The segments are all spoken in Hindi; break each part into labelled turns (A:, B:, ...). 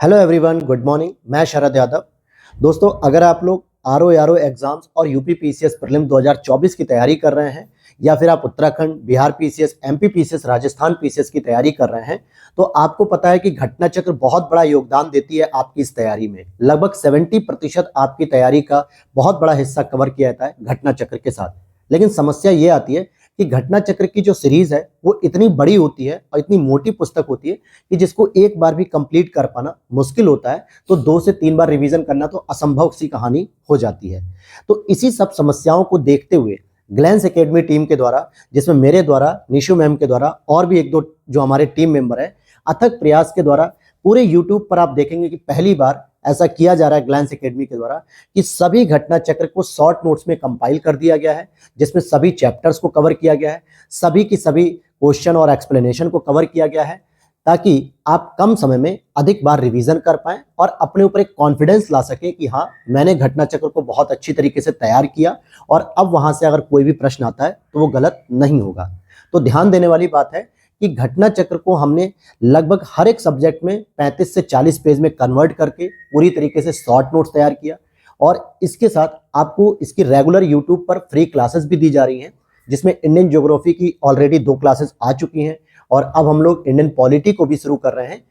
A: Hello everyone, good morning. मैं शरद यादव। दोस्तों, अगर आप लोग आरओ एग्जाम्स और यूपी पीसीएस प्रीलिम 2024 की तैयारी कर रहे हैं या फिर आप Uttarakhand, Bihar PCS, MP PCS, Rajasthan PCS की तैयारी कर रहे हैं तो आपको पता है कि घटना चक्र बहुत बड़ा योगदान देती है आपकी इस तैयारी में। लगभग 70% आपकी तैयारी का बहुत बड़ा हिस्सा कवर किया जाता है घटना चक्र के साथ। लेकिन समस्या ये आती है कि घटना चक्र की जो सीरीज है वो इतनी बड़ी होती है और इतनी मोटी पुस्तक होती है कि जिसको एक बार भी कंप्लीट कर पाना मुश्किल होता है, तो 2 से 3 बार रिवीजन करना तो असंभव सी कहानी हो जाती है। तो इसी सब समस्याओं को देखते हुए ग्लैंस एकेडमी टीम के द्वारा, जिसमें मेरे द्वारा, निशु मैम के द्वारा और भी एक दो जो हमारे टीम मेंबर है, अथक प्रयास के द्वारा पूरे यूट्यूब पर आप देखेंगे कि पहली बार ऐसा किया जा रहा है ग्लैंस एकेडमी के द्वारा कि सभी घटना चक्र को शॉर्ट नोट्स में कंपाइल कर दिया गया है, जिसमें सभी चैप्टर्स को कवर किया गया है, सभी की सभी क्वेश्चन और एक्सप्लेनेशन को कवर किया गया है, ताकि आप कम समय में अधिक बार रिवीजन कर पाएं और अपने ऊपर एक कॉन्फिडेंस ला सकें कि हाँ, मैंने घटना चक्र को बहुत अच्छी तरीके से तैयार किया और अब वहां से अगर कोई भी प्रश्न आता है तो वो गलत नहीं होगा। तो ध्यान देने वाली बात है कि घटना चक्र को हमने लगभग हर एक सब्जेक्ट में 35 से 40 पेज में कन्वर्ट करके पूरी तरीके से शॉर्ट नोट्स तैयार किया और इसके साथ आपको इसकी रेगुलर यूट्यूब पर फ्री क्लासेस भी दी जा रही हैं, जिसमें इंडियन ज्योग्राफी की ऑलरेडी 2 क्लासेस आ चुकी हैं और अब हम लोग इंडियन पॉलिटी को भी शुरू कर रहे हैं।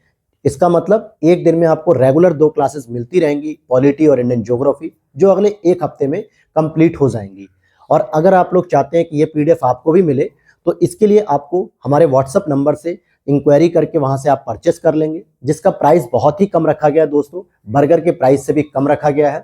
A: इसका मतलब एक दिन में आपको रेगुलर 2 क्लासेस मिलती रहेंगी, पॉलिटी और इंडियन ज्योग्राफी, जो अगले 1 हफ्ते में कंप्लीट हो जाएंगी। और अगर आप लोग चाहते हैं कि ये पीडीएफ आपको भी मिले तो इसके लिए आपको हमारे व्हाट्सएप नंबर से इंक्वायरी करके वहां से आप परचेस कर लेंगे, जिसका प्राइस बहुत ही कम रखा गया है दोस्तों, बर्गर के प्राइस से भी कम रखा गया है,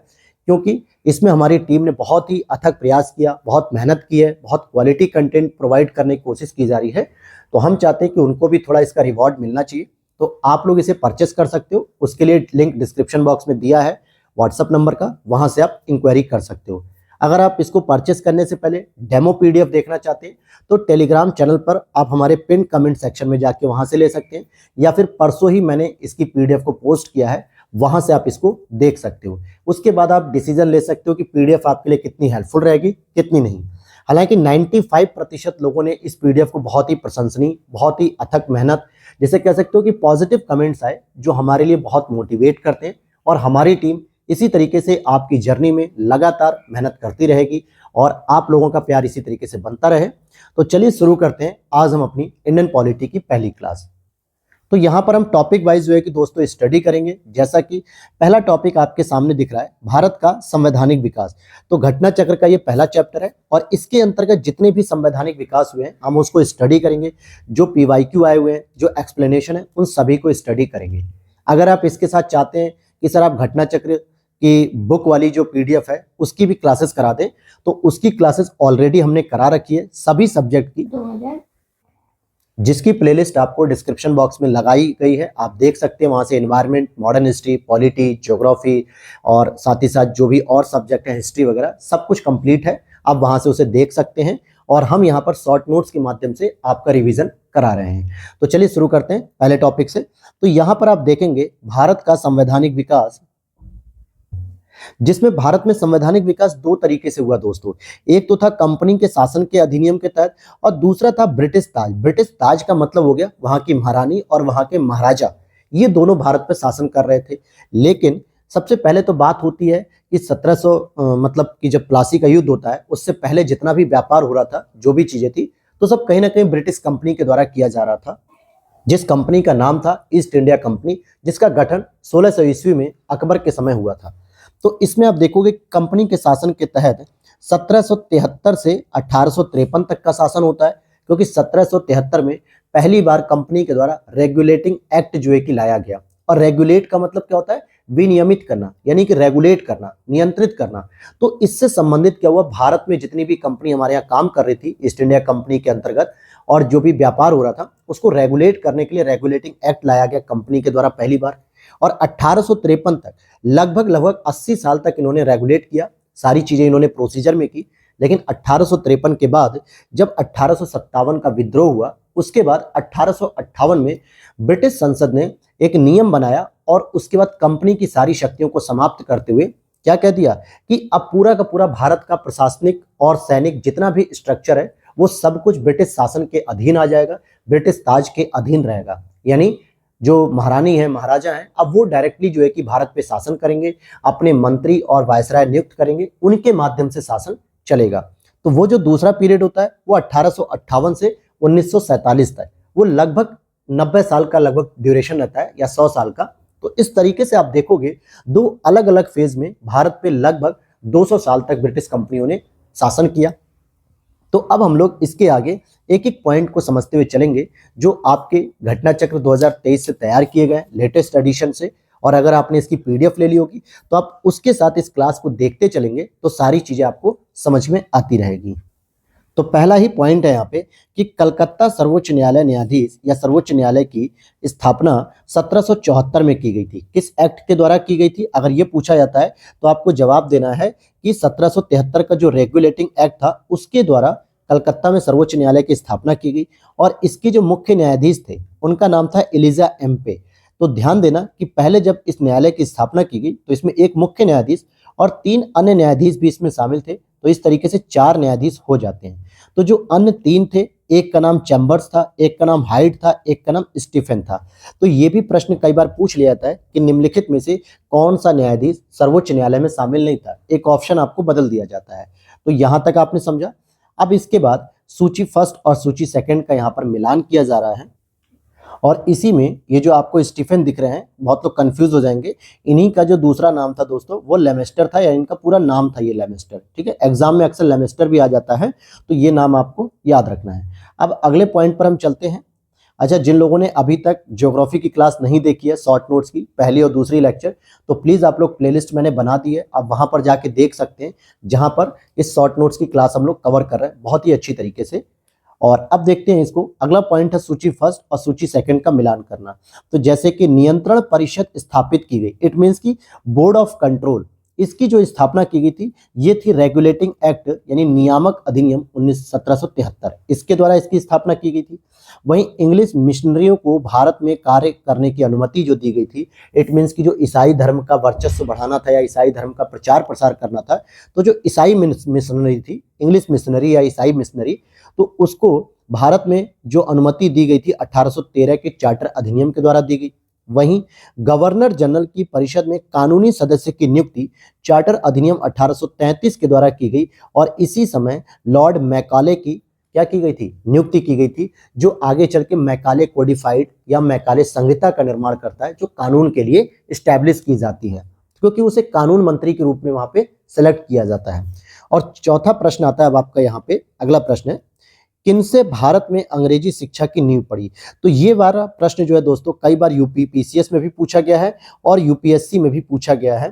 A: क्योंकि इसमें हमारी टीम ने बहुत ही अथक प्रयास किया, बहुत मेहनत की है, बहुत क्वालिटी कंटेंट प्रोवाइड करने की कोशिश की जा रही है। तो हम चाहते हैं कि उनको भी थोड़ा इसका रिवॉर्ड मिलना चाहिए, तो आप लोग इसे परचेस कर सकते हो। उसके लिए लिंक डिस्क्रिप्शन बॉक्स में दिया है व्हाट्सएप नंबर का, वहां से आप इंक्वायरी कर सकते हो। अगर आप इसको परचेस करने से पहले डेमो पीडीएफ देखना चाहते हैं तो टेलीग्राम चैनल पर आप हमारे पिन कमेंट सेक्शन में जाके वहां से ले सकते हैं, या फिर परसों ही मैंने इसकी पीडीएफ को पोस्ट किया है, वहां से आप इसको देख सकते हो। उसके बाद आप डिसीजन ले सकते हो कि पीडीएफ आपके लिए कितनी हेल्पफुल रहेगी, कितनी नहीं। हालांकि 95% लोगों ने इस पीडीएफ को बहुत ही प्रशंसनीय, बहुत ही अथक मेहनत, जैसे कह सकते हो कि पॉजिटिव कमेंट्स आए, जो हमारे लिए बहुत मोटिवेट करते हैं और हमारी टीम इसी तरीके से आपकी जर्नी में लगातार मेहनत करती रहेगी और आप लोगों का प्यार इसी तरीके से बनता रहे। तो चलिए शुरू करते हैं आज हम अपनी इंडियन पॉलिटी की पहली क्लास। तो यहाँ पर हम टॉपिक वाइज जो है कि दोस्तों स्टडी करेंगे। जैसा कि पहला टॉपिक आपके सामने दिख रहा है, भारत का संवैधानिक विकास। तो घटना चक्र का ये पहला चैप्टर है और इसके अंतर्गत जितने भी संवैधानिक विकास हुए हैं हम उसको स्टडी करेंगे। जो पीवाईक्यू आए हुए हैं, जो एक्सप्लेनेशन है, उन सभी को स्टडी करेंगे। अगर आप इसके साथ चाहते हैं कि सर आप घटना चक्र की बुक वाली जो पीडीएफ है उसकी भी क्लासेस करा दें, तो उसकी क्लासेस ऑलरेडी हमने करा रखी है सभी सब्जेक्ट की, जिसकी प्लेलिस्ट आपको डिस्क्रिप्शन बॉक्स में लगाई गई है। आप देख सकते हैं वहां से environment, modern history, polity, geography और साथ ही साथ जो भी और सब्जेक्ट है, हिस्ट्री वगैरह, सब कुछ कंप्लीट है। आप वहां से उसे देख सकते हैं और हम यहाँ पर शॉर्ट नोट्स के माध्यम से आपका रिवीजन करा रहे हैं। तो चलिए शुरू करते हैं पहले टॉपिक से। तो यहाँ पर आप देखेंगे भारत का संवैधानिक विकास, जिसमें भारत में संवैधानिक विकास 2 तरीके से हुआ दोस्तों। एक तो था कंपनी के शासन के अधिनियम के तहत और दूसरा था ब्रिटिश ताज। ब्रिटिश ताज का मतलब हो गया वहां की महारानी और वहां के महाराजा, ये दोनों भारत पर शासन कर रहे थे। लेकिन सबसे पहले तो बात होती है कि 1700 मतलब कि जब प्लासी का युद्ध होता है, उससे पहले जितना भी व्यापार हो रहा था, जो भी चीजें थी, तो सब कहीं ना कहीं ब्रिटिश कंपनी के द्वारा किया जा रहा था, जिस कंपनी का नाम था ईस्ट इंडिया कंपनी, जिसका गठन 1600 ईस्वी में अकबर के समय हुआ था। तो इसमें आप देखोगे कंपनी के शासन के तहत 1773 से 1853 तक का शासन होता है, क्योंकि 1773 में पहली बार कंपनी के द्वारा रेगुलेटिंग एक्ट जो है कि लाया गया। और रेगुलेट का मतलब क्या होता है? विनियमित करना, यानी कि रेगुलेट करना, नियंत्रित करना। तो इससे संबंधित क्या हुआ, भारत में जितनी भी कंपनी हमारे यहाँ काम कर रही थी ईस्ट इंडिया कंपनी के अंतर्गत, और जो भी व्यापार हो रहा था उसको रेगुलेट करने के लिए रेगुलेटिंग एक्ट लाया गया कंपनी के द्वारा पहली बार। और 1853 तक लगभग 80 साल तक इन्होंने रेगुलेट किया, सारी चीजें इन्होंने प्रोसीजर में की। लेकिन 1853 के बाद जब 1857 का विद्रोह हुआ, उसके बाद 1858 में ब्रिटिश संसद ने एक नियम बनाया और उसके बाद कंपनी की सारी शक्तियों को समाप्त करते हुए क्या कह दिया कि अब पूरा का पूरा भारत का प्रशासनिक और सैनिक जितना भी स्ट्रक्चर है वो सब कुछ ब्रिटिश शासन के अधीन आ जाएगा, ब्रिटिश ताज के अधीन रहेगा। यानी जो महारानी है, महाराजा हैं, अब वो डायरेक्टली जो है कि भारत पे शासन करेंगे, अपने मंत्री और वायसराय नियुक्त करेंगे, उनके माध्यम से शासन चलेगा। तो वो जो दूसरा पीरियड होता है वो 1858 से 1947 तक, वो लगभग 90 साल का लगभग ड्यूरेशन रहता है या 100 साल का। तो इस तरीके से आप देखोगे दो अलग अलग फेज में भारत पे लगभग 200 साल तक ब्रिटिश कंपनियों ने शासन किया। तो अब हम लोग इसके आगे एक एक पॉइंट को समझते हुए चलेंगे जो आपके घटना चक्र 2023 से तैयार किए गए लेटेस्ट एडिशन से। और अगर आपने इसकी पीडीएफ ले ली होगी तो आप उसके साथ इस क्लास को देखते चलेंगे तो सारी चीजें आपको समझ में आती रहेगी। तो पहला ही पॉइंट है यहाँ पे कि कलकत्ता सर्वोच्च न्यायालय न्यायाधीश या सर्वोच्च न्यायालय की स्थापना 1774 में की गई थी। किस एक्ट के द्वारा की गई थी, अगर ये पूछा जाता है तो आपको जवाब देना है कि 1773 का जो रेगुलेटिंग एक्ट था उसके द्वारा कलकत्ता में सर्वोच्च न्यायालय की स्थापना की गई। और इसके जो मुख्य न्यायाधीश थे उनका नाम था एलिजा एम्पे। तो ध्यान देना कि पहले जब इस न्यायालय की स्थापना की गई तो इसमें एक मुख्य न्यायाधीश और 3 अन्य न्यायाधीश भी इसमें शामिल थे। तो इस तरीके से 4 न्यायाधीश हो जाते हैं। तो जो अन्य 3 थे, एक का नाम चैम्बर्स था, एक का नाम हाइट था, एक का नाम स्टीफन था। तो ये भी प्रश्न कई बार पूछ लिया जाता है कि निम्नलिखित में से कौन सा न्यायाधीश सर्वोच्च न्यायालय में शामिल नहीं था, एक ऑप्शन आपको बदल दिया जाता है। तो यहां तक आपने समझा। अब इसके बाद सूची फर्स्ट और सूची सेकंड का यहाँ पर मिलान किया जा रहा है। और इसी में ये जो आपको स्टीफन दिख रहे हैं, बहुत लोग कंफ्यूज हो जाएंगे, इन्हीं का जो दूसरा नाम था दोस्तों वो लेमेस्टर था, या इनका पूरा नाम था ये लेमेस्टर। ठीक है, एग्जाम में अक्सर लेमेस्टर भी आ जाता है, तो ये नाम आपको याद रखना है। अब अगले पॉइंट पर हम चलते हैं। अच्छा, जिन लोगों ने अभी तक ज्योग्राफी की क्लास नहीं देखी है, शॉर्ट नोट्स की पहली और दूसरी लेक्चर, तो प्लीज आप लोग प्लेलिस्ट मैंने बना दी है, आप वहां पर जाके देख सकते हैं, जहां पर इस शॉर्ट नोट्स की क्लास हम लोग कवर कर रहे हैं बहुत ही अच्छी तरीके से। और अब देखते हैं इसको, अगला पॉइंट है सूची फर्स्ट और सूची सेकंड का मिलान करना। तो जैसे कि नियंत्रण परिषद स्थापित की गई, इट मींस की बोर्ड ऑफ कंट्रोल, इसकी जो स्थापना की गई थी ये थी रेगुलेटिंग एक्ट यानी नियामक अधिनियम 1773, इसके द्वारा इसकी स्थापना की गई थी। वहीं इंग्लिश मिशनरियों को भारत में कार्य करने की अनुमति जो दी गई थी, इट मींस की जो ईसाई धर्म का वर्चस्व बढ़ाना था या ईसाई धर्म का प्रचार प्रसार करना था, तो जो ईसाई मिशनरी थी, इंग्लिश मिशनरी या ईसाई मिशनरी, तो उसको भारत में जो अनुमति दी गई थी 1813 के चार्टर अधिनियम के द्वारा दी गई। वहीं गवर्नर जनरल की परिषद में कानूनी सदस्य की नियुक्ति चार्टर अधिनियम 1833 के द्वारा की गई। और इसी समय लॉर्ड मैकाले की क्या की गई थी, नियुक्ति की गई थी, जो आगे चल के मैकाले कोडिफाइड या मैकाले संहिता का निर्माण करता है, जो कानून के लिए स्टैब्लिश की जाती है, क्योंकि उसे कानून मंत्री के रूप में वहां पे सेलेक्ट किया जाता है। और चौथा प्रश्न आता है अब आपका यहाँ पे, अगला प्रश्न है किनसे भारत में अंग्रेजी शिक्षा की नींव पड़ी। तो ये वाला प्रश्न जो है दोस्तों कई बार यूपी पीसीएस में भी पूछा गया है और यूपीएससी में भी पूछा गया है,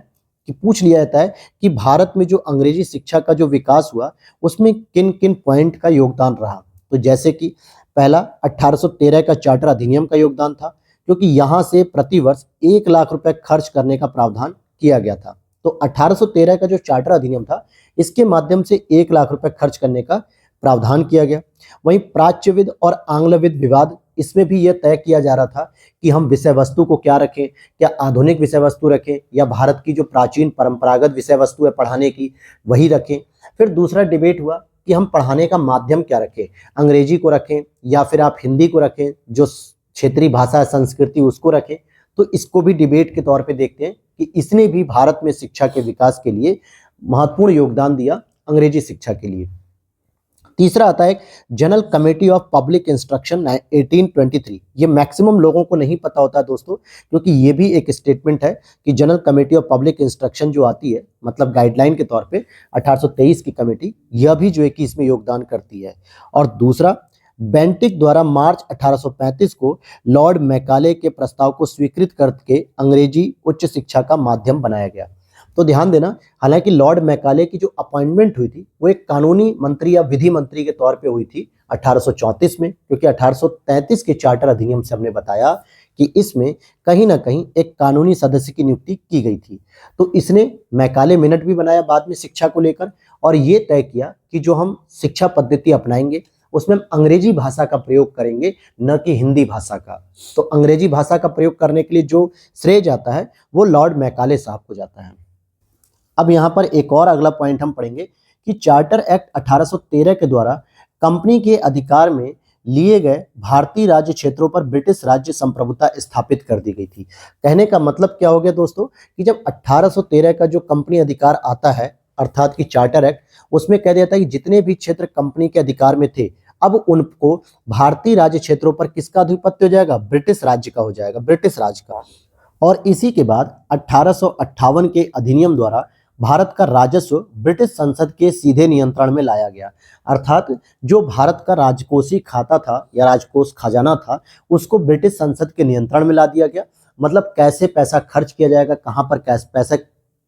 A: कि पूछ लिया जाता है कि भारत में जो अंग्रेजी शिक्षा का जो विकास हुआ उसमें किन किन पॉइंट का योगदान रहा। तो जैसे कि पहला 1813 का चार्टर अधिनियम का योगदान था, क्योंकि यहाँ से प्रतिवर्ष 1 लाख रुपए खर्च करने का प्रावधान किया गया था। तो 1813 का जो चार्टर अधिनियम था इसके माध्यम से 1 लाख रुपए खर्च करने का प्रावधान किया गया। वहीं प्राच्यविद और आंग्लविद विवाद, इसमें भी यह तय किया जा रहा था कि हम विषय वस्तु को क्या रखें, क्या आधुनिक विषय वस्तु रखें या भारत की जो प्राचीन परंपरागत विषय वस्तु है पढ़ाने की वही रखें। फिर दूसरा डिबेट हुआ कि हम पढ़ाने का माध्यम क्या रखें, अंग्रेजी को रखें या फिर आप हिंदी को रखें, जो क्षेत्रीय भाषा संस्कृति उसको रखें। तो इसको भी डिबेट के तौर पे देखते हैं कि इसने भी भारत में शिक्षा के विकास के लिए महत्वपूर्ण योगदान दिया, अंग्रेजी शिक्षा के लिए। तीसरा आता है general committee of public instruction 1823। ये मैक्सिमम लोगों को नहीं पता होता है दोस्तों, क्योंकि ये भी एक स्टेटमेंट है कि general committee of public instruction जो आती है मतलब गाइडलाइन के तौर पे 1823 की कमेटी, यह भी जो है कि इसमें योगदान करती है। और दूसरा बेंटिक द्वारा मार्च 1835 को लॉर्ड मैकाले के प्रस्ताव को स्वीकृत करके अंग्रेजी उच्च शिक्षा का माध्यम बनाया गया। तो ध्यान देना, हालांकि लॉर्ड मैकाले की जो अपॉइंटमेंट हुई थी वो एक कानूनी मंत्री या विधि मंत्री के तौर पे हुई थी 1834 में, क्योंकि 1833 के चार्टर अधिनियम से हमने बताया कि इसमें कहीं ना कहीं एक कानूनी सदस्य की नियुक्ति की गई थी। तो इसने मैकाले मिनट भी बनाया बाद में शिक्षा को लेकर, और ये तय किया कि जो हम शिक्षा पद्धति अपनाएंगे उसमें हम अंग्रेजी भाषा का प्रयोग करेंगे, न कि हिंदी भाषा का। तो अंग्रेजी भाषा का प्रयोग करने के लिए जो श्रेय जाता है वो लॉर्ड मैकाले साहब को जाता है। अब यहाँ पर एक और अगला पॉइंट हम पढ़ेंगे कि चार्टर एक्ट 1813 के द्वारा कंपनी के अधिकार में लिए गए भारतीय राज्य क्षेत्रों पर ब्रिटिश राज्य संप्रभुता स्थापित कर दी गई थी। कहने का मतलब क्या हो गया दोस्तों कि जब 1813 का जो कंपनी अधिकार आता है अर्थात कि चार्टर एक्ट, उसमें कह दिया था कि जितने भी क्षेत्र कंपनी के अधिकार में थे अब उनको भारतीय राज्य क्षेत्रों पर किसका आधिपत्य हो जाएगा, ब्रिटिश राज्य का हो जाएगा, ब्रिटिश राज्य का। और इसी के बाद 1858 के अधिनियम द्वारा भारत का राजस्व ब्रिटिश संसद के सीधे नियंत्रण में लाया गया। अर्थात जो भारत का राजकोषीय खाता था या राजकोष खजाना था उसको ब्रिटिश संसद के नियंत्रण में ला दिया गया। मतलब कैसे पैसा खर्च किया जाएगा, कहां पर कैसे पैसा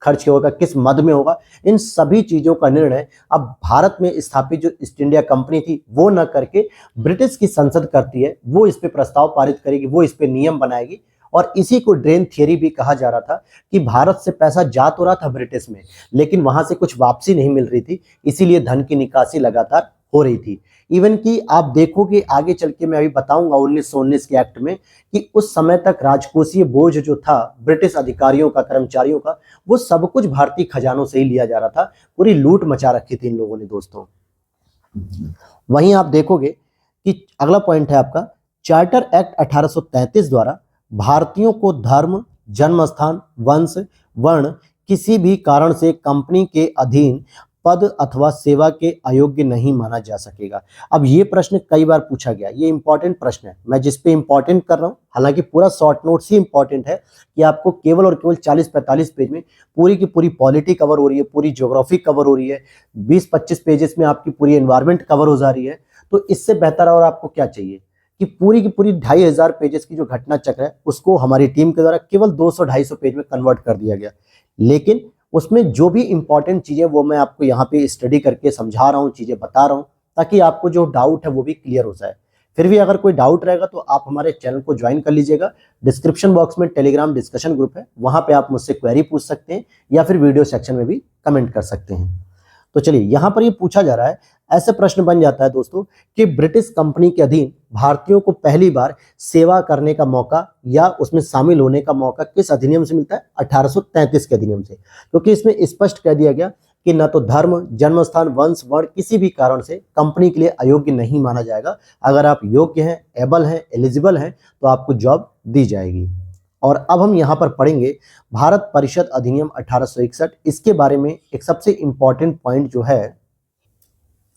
A: खर्च होगा, किस मद में होगा, इन सभी चीजों का निर्णय अब भारत में स्थापित जो ईस्ट इंडिया कंपनी थी वो न करके ब्रिटिश की संसद करती है। वो इस पे प्रस्ताव पारित करेगी, वो इस पे नियम बनाएगी। और इसी को ड्रेन थियरी भी कहा जा रहा था कि भारत से पैसा जा तो रहा था ब्रिटिश में, लेकिन वहां से कुछ वापसी नहीं मिल रही थी, इसीलिए धन की निकासी लगातार हो रही थी। इवन कि आप देखोगे आगे चल के मैं अभी बताऊंगा 1919 के एक्ट में कि उस समय तक राजकोषीय बोझ जो था ब्रिटिश अधिकारियों का, कर्मचारियों का, वो सब कुछ भारतीय खजानों से ही लिया जा रहा था। पूरी लूट मचा रखी थी इन लोगों ने दोस्तों। वहीं आप देखोगे कि अगला पॉइंट है आपका चार्टर एक्ट 1833 द्वारा भारतीयों को धर्म, जन्म स्थान, वंश, वर्ण किसी भी कारण से कंपनी के अधीन पद अथवा सेवा के अयोग्य नहीं माना जा सकेगा। अब ये प्रश्न कई बार पूछा गया, ये इंपॉर्टेंट प्रश्न है, मैं जिस पे इंपॉर्टेंट कर रहा हूँ, हालांकि पूरा शॉर्ट नोट्स ही इंपॉर्टेंट है कि आपको केवल और केवल 40-45 पेज में पूरी की पूरी पॉलिटी कवर हो रही है, पूरी ज्योग्राफी कवर हो रही है, 20-25 पेजेस में आपकी पूरी एनवायरमेंट कवर हो जा रही है। तो इससे बेहतर और आपको क्या चाहिए कि पूरी की पूरी 2500 पेजेस की जो घटना चक्र है उसको हमारी टीम के द्वारा केवल 200-250 पेज में कन्वर्ट कर दिया गया। लेकिन उसमें जो भी इंपॉर्टेंट चीजें वो मैं आपको यहाँ पे स्टडी करके समझा रहा हूँ, चीजें बता रहा हूँ, ताकि आपको जो डाउट है वो भी क्लियर हो जाए। फिर भी अगर कोई डाउट रहेगा तो आप हमारे चैनल को ज्वाइन कर लीजिएगा। डिस्क्रिप्शन बॉक्स में टेलीग्राम डिस्कशन ग्रुप है, वहां पे आप मुझसे क्वेरी पूछ सकते हैं या फिर वीडियो सेक्शन में भी कमेंट कर सकते हैं। तो चलिए यहाँ पर ये पूछा जा रहा है, ऐसे प्रश्न बन जाता है दोस्तों कि ब्रिटिश कंपनी के अधीन भारतीयों को पहली बार सेवा करने का मौका या उसमें शामिल होने का मौका किस अधिनियम से मिलता है, 1833 के अधिनियम से। क्योंकि इसमें स्पष्ट कह दिया गया कि न तो धर्म, जन्म स्थान, वंश, वर्ण किसी भी कारण से कंपनी के लिए अयोग्य नहीं माना जाएगा। अगर आप योग्य हैं, एबल हैं, एलिजिबल हैं तो आपको जॉब दी जाएगी। और अब हम यहाँ पर पढ़ेंगे भारत परिषद अधिनियम 1861। इसके बारे में एक सबसे इंपॉर्टेंट पॉइंट जो है,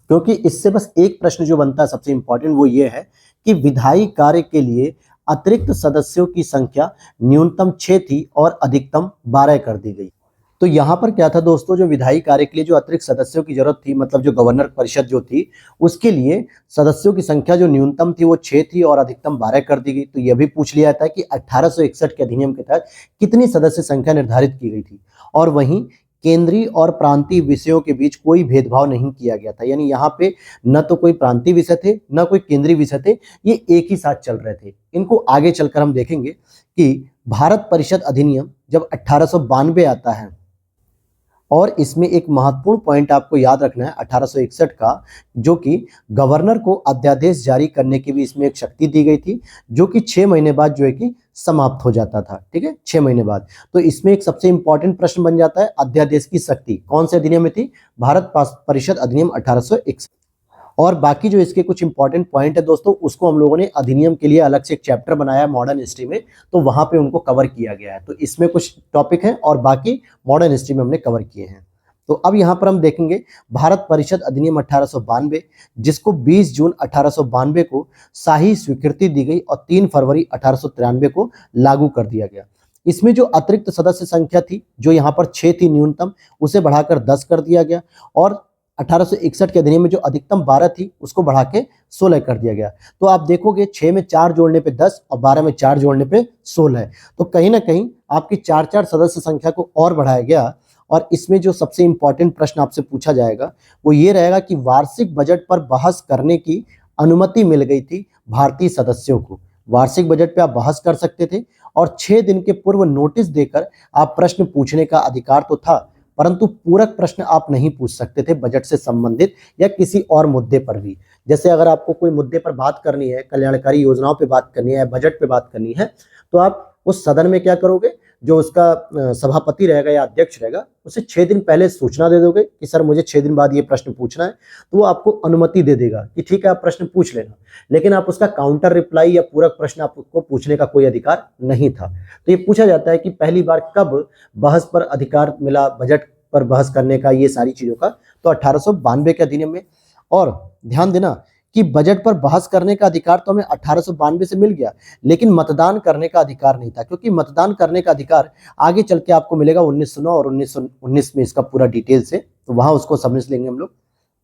A: क्योंकि इससे बस एक प्रश्न जो बनता है सबसे इंपॉर्टेंट वो ये है कि विधायी कार्य के लिए अतिरिक्त सदस्यों की संख्या न्यूनतम 6 थी और अधिकतम 12 कर दी गई। तो यहाँ पर क्या था दोस्तों, जो विधायी कार्य के लिए जो अतिरिक्त सदस्यों की जरूरत थी, मतलब जो गवर्नर परिषद जो थी उसके लिए सदस्यों की संख्या जो न्यूनतम थी वो 6 थी और अधिकतम 12 कर दी गई। तो यह भी पूछ लिया था कि 1861 के अधिनियम के तहत कितनी सदस्य संख्या निर्धारित की गई थी। और वहीं केंद्रीय और प्रांतीय विषयों के बीच कोई भेदभाव नहीं किया गया था। यानी यहाँ पे न तो कोई प्रांतीय विषय थे न कोई केंद्रीय विषय थे, ये एक ही साथ चल रहे थे। इनको आगे चलकर हम देखेंगे कि भारत परिषद अधिनियम जब 1892 आता है, और इसमें एक महत्वपूर्ण पॉइंट आपको याद रखना है 1861 का, जो कि गवर्नर को अध्यादेश जारी करने की भी इसमें एक शक्ति दी गई थी, जो कि 6 महीने बाद जो है कि समाप्त हो जाता था। ठीक है, 6 महीने बाद। तो इसमें एक सबसे इंपॉर्टेंट प्रश्न बन जाता है, अध्यादेश की शक्ति कौन से अधिनियम में थी, भारत परिषद अधिनियम 1861। और बाकी जो इसके कुछ इंपॉर्टेंट पॉइंट है दोस्तों, उसको हम लोगों ने अधिनियम के लिए अलग से एक चैप्टर बनाया है मॉडर्न हिस्ट्री में, तो वहां पे उनको कवर किया गया है। तो इसमें कुछ टॉपिक हैं और बाकी मॉडर्न हिस्ट्री में हमने कवर किए हैं। तो अब यहाँ पर हम देखेंगे भारत परिषद अधिनियम 1892, जिसको 20 जून 1892 को शाही स्वीकृति दी गई और 3 फरवरी 1893 को लागू कर दिया गया। इसमें जो अतिरिक्त सदस्य संख्या थी, जो यहाँ पर 6 थी न्यूनतम, उसे बढ़ाकर 10 कर दिया गया। और 1861 के अधिनियम में जो अधिकतम 12 थी उसको बढ़ा के 16 कर दिया गया। तो आप देखोगे 6 में 4 जोड़ने पे 10 और 12 में 4 जोड़ने पे 16। तो कहीं ना कहीं आपकी 4-4 सदस्य संख्या को और बढ़ाया गया। और इसमें जो सबसे इंपॉर्टेंट प्रश्न आपसे पूछा जाएगा वो ये रहेगा कि वार्षिक बजट पर बहस करने की अनुमति मिल गई थी भारतीय सदस्यों को। वार्षिक बजट पे आप बहस कर सकते थे और 6 दिन के पूर्व नोटिस देकर आप प्रश्न पूछने का अधिकार तो था, परंतु पूरक प्रश्न आप नहीं पूछ सकते थे बजट से संबंधित या किसी और मुद्दे पर भी। जैसे अगर आपको कोई मुद्दे पर बात करनी है, कल्याणकारी योजनाओं पे बात करनी है, बजट पे बात करनी है, तो आप उस सदन में क्या करोगे, जो उसका सभापति रहेगा या अध्यक्ष रहेगा उसे 6 दिन पहले सूचना दे दोगे कि सर मुझे 6 दिन बाद ये प्रश्न पूछना है, तो वो आपको अनुमति दे देगा कि ठीक है आप प्रश्न पूछ लेना। लेकिन आप उसका काउंटर रिप्लाई या पूरक प्रश्न आपको पूछने का कोई अधिकार नहीं था। तो ये पूछा जाता है कि पहली बार कब बहस पर अधिकार मिला, बजट पर बहस करने का, ये सारी चीजों का, तो 1892 के अधिनियम में। और ध्यान देना कि बजट पर बहस करने का अधिकार तो हमें 1892 से मिल गया, लेकिन मतदान करने का अधिकार नहीं था, क्योंकि मतदान करने का अधिकार आगे चल के आपको मिलेगा 1909 और 1919 में, इसका पूरा डिटेल से, तो वहां उसको समझ लेंगे हम लोग।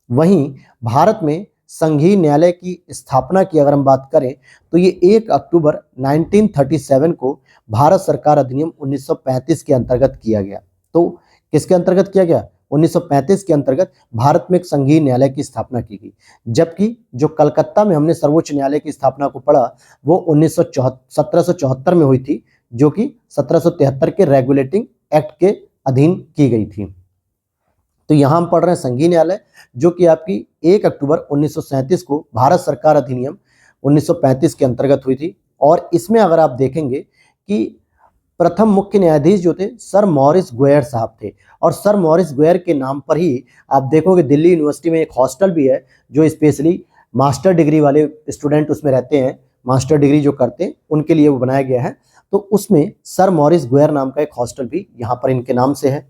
A: वहीं भारत में संघीय न्यायालय की स्थापना की अगर हम बात करें तो ये 1 अक्टूबर 1937 को भारत सरकार अधिनियम 1935 के अंतर्गत किया गया। तो किसके अंतर्गत किया गया? 1935 के अंतर्गत भारत में एक संघीय न्यायालय की स्थापना की गई। जबकि जो कलकत्ता में हमने सर्वोच्च न्यायालय की स्थापना को पढ़ा वो 1774 में हुई थी, जो कि 1773 के रेगुलेटिंग एक्ट के अधीन की गई थी। तो यहां हम पढ़ रहे हैं संघीय न्यायालय, जो कि आपकी 1 अक्टूबर 1937 को भारत सरकार अधिनियम 1935 के अंतर्गत हुई थी। और इसमें अगर आप देखेंगे कि प्रथम मुख्य न्यायाधीश जो थे सर मॉरिस गोयर साहब थे, और सर मॉरिस गोयर के नाम पर ही आप देखोगे दिल्ली यूनिवर्सिटी में एक हॉस्टल भी है जो स्पेशली मास्टर डिग्री वाले स्टूडेंट उसमें रहते हैं, मास्टर डिग्री जो करते हैं उनके लिए वो बनाया गया है। तो उसमें सर मॉरिस गोयर नाम का एक हॉस्टल भी यहाँ पर इनके नाम से है।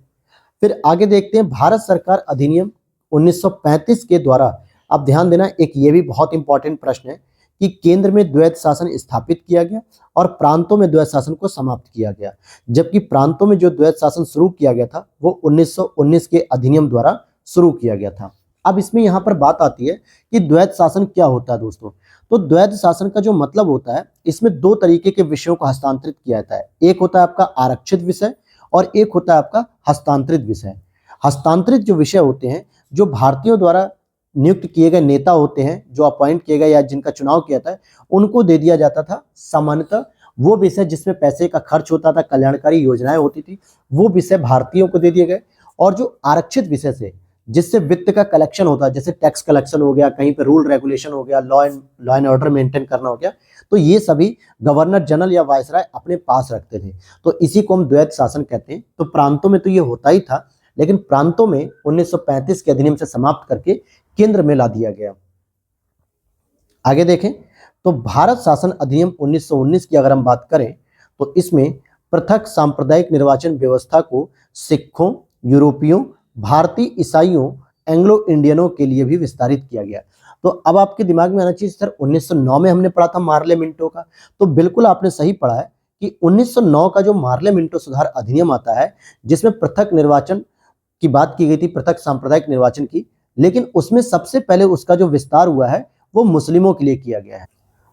A: फिर आगे देखते हैं भारत सरकार अधिनियम 1935 के द्वारा, अब ध्यान देना एक ये भी बहुत इंपॉर्टेंट प्रश्न है कि केंद्र में द्वैत शासन स्थापित किया गया और प्रांतों में द्वैत शासन को समाप्त किया गया। जबकि प्रांतों में जो द्वैत शासन शुरू किया गया था वो 1919 के अधिनियम द्वारा शुरू किया गया था। अब इसमें यहाँ पर बात आती है कि द्वैत शासन क्या होता है दोस्तों। तो द्वैत शासन का जो मतलब होता है, इसमें 2 तरीके के विषयों को हस्तांतरित किया जाता है। एक होता है आपका आरक्षित विषय और एक होता है आपका हस्तांतरित विषय। हस्तांतरित जो विषय होते हैं, जो भारतीयों द्वारा नियुक्त किए गए नेता होते हैं, जो अपॉइंट किए गए या जिनका चुनाव किया था, उनको दे दिया जाता था सामान्यतः वो विषय जिसमें पैसे का खर्च होता था, कल्याणकारी योजनाएं होती थी, वो विषय भारतीयों को दे दिए गए। और जो आरक्षित विषय से जिससे वित्त का कलेक्शन होता है, जैसे टैक्स कलेक्शन हो गया, कहीं पे रूल रेगुलेशन हो गया, लॉ एंड ऑर्डर मेंटेन करना हो गया, तो ये सभी गवर्नर जनरल या वायसराय अपने पास रखते थे। तो इसी को हम द्वैत शासन कहते हैं। तो प्रांतों में तो ये होता ही था, लेकिन प्रांतों में 1935 के अधिनियम से समाप्त करके केंद्र में ला दिया गया। आगे देखें तो भारत शासन अधिनियम 1919 की अगर हम बात करें तो इसमें पृथक सांप्रदायिक निर्वाचन व्यवस्था को सिखों, यूरोपियों, भारतीय ईसाइयों, एंग्लो इंडियनों के लिए भी विस्तारित किया गया। तो अब आपके दिमाग में आना चाहिए सर 1909 में हमने पढ़ा था मार्ले मिंटो का, तो बिल्कुल आपने सही पढ़ा है कि 1909 का जो मार्ले मिंटो सुधार अधिनियम आता है, जिसमें पृथक निर्वाचन की बात की गई थी, पृथक सांप्रदायिक निर्वाचन की, लेकिन उसमें सबसे पहले उसका जो विस्तार हुआ है वो मुस्लिमों के लिए किया गया है।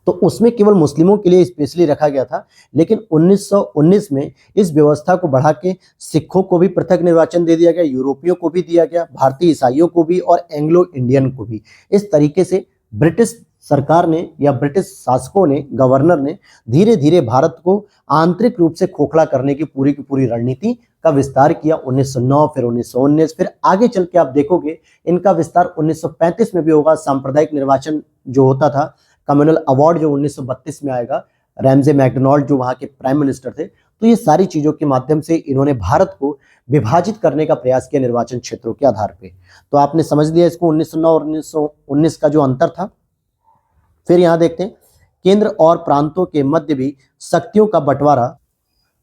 A: तो उसमें केवल मुस्लिमों के लिए स्पेशली रखा गया था, लेकिन 1919 में इस व्यवस्था को बढ़ा के सिखों को भी पृथक निर्वाचन दे दिया गया, यूरोपियों को भी दिया गया, भारतीय ईसाइयों को भी और एंग्लो इंडियन को भी। इस तरीके से ब्रिटिश सरकार ने या ब्रिटिश शासकों ने, गवर्नर ने धीरे धीरे भारत को आंतरिक रूप से खोखला करने की पूरी रणनीति का विस्तार किया। 1909 फिर 1919, फिर आगे चल के आप देखोगे इनका विस्तार 1935 में भी होगा। सांप्रदायिक निर्वाचन जो होता था, कम्युनल अवार्ड जो 1932 में आएगा, रैमजे मैकडोनाल्ड जो वहां के प्राइम मिनिस्टर थे, तो ये सारी चीजों के माध्यम से इन्होंने भारत को विभाजित करने का प्रयास किया निर्वाचन क्षेत्रों के आधार पे। तो आपने समझ लिया इसको 1909 और 1919 का जो अंतर था। फिर यहां देखते हैं केंद्र और प्रांतों के मध्य भी शक्तियों का बंटवारा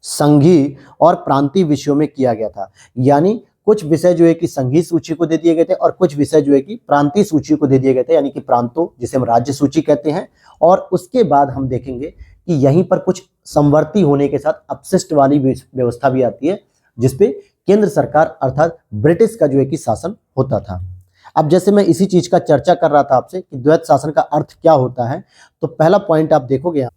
A: संघीय और प्रांतीय विषयों में किया गया था। यानी कुछ विषय जो है कि संघीय सूची को दे दिए गए थे और कुछ विषय जो है कि प्रांतीय सूची को दे दिए गए थे, यानी कि प्रांतों, जिसे हम राज्य सूची कहते हैं। और उसके बाद हम देखेंगे कि यहीं पर कुछ समवर्ती होने के साथ अपशिष्ट वाली व्यवस्था भी आती है, जिसपे केंद्र सरकार अर्थात ब्रिटिश का जो है कि शासन होता था। अब जैसे मैं इसी चीज का चर्चा कर रहा था आपसे कि द्वैत शासन का अर्थ क्या होता है, तो पहला पॉइंट आप देखोगे,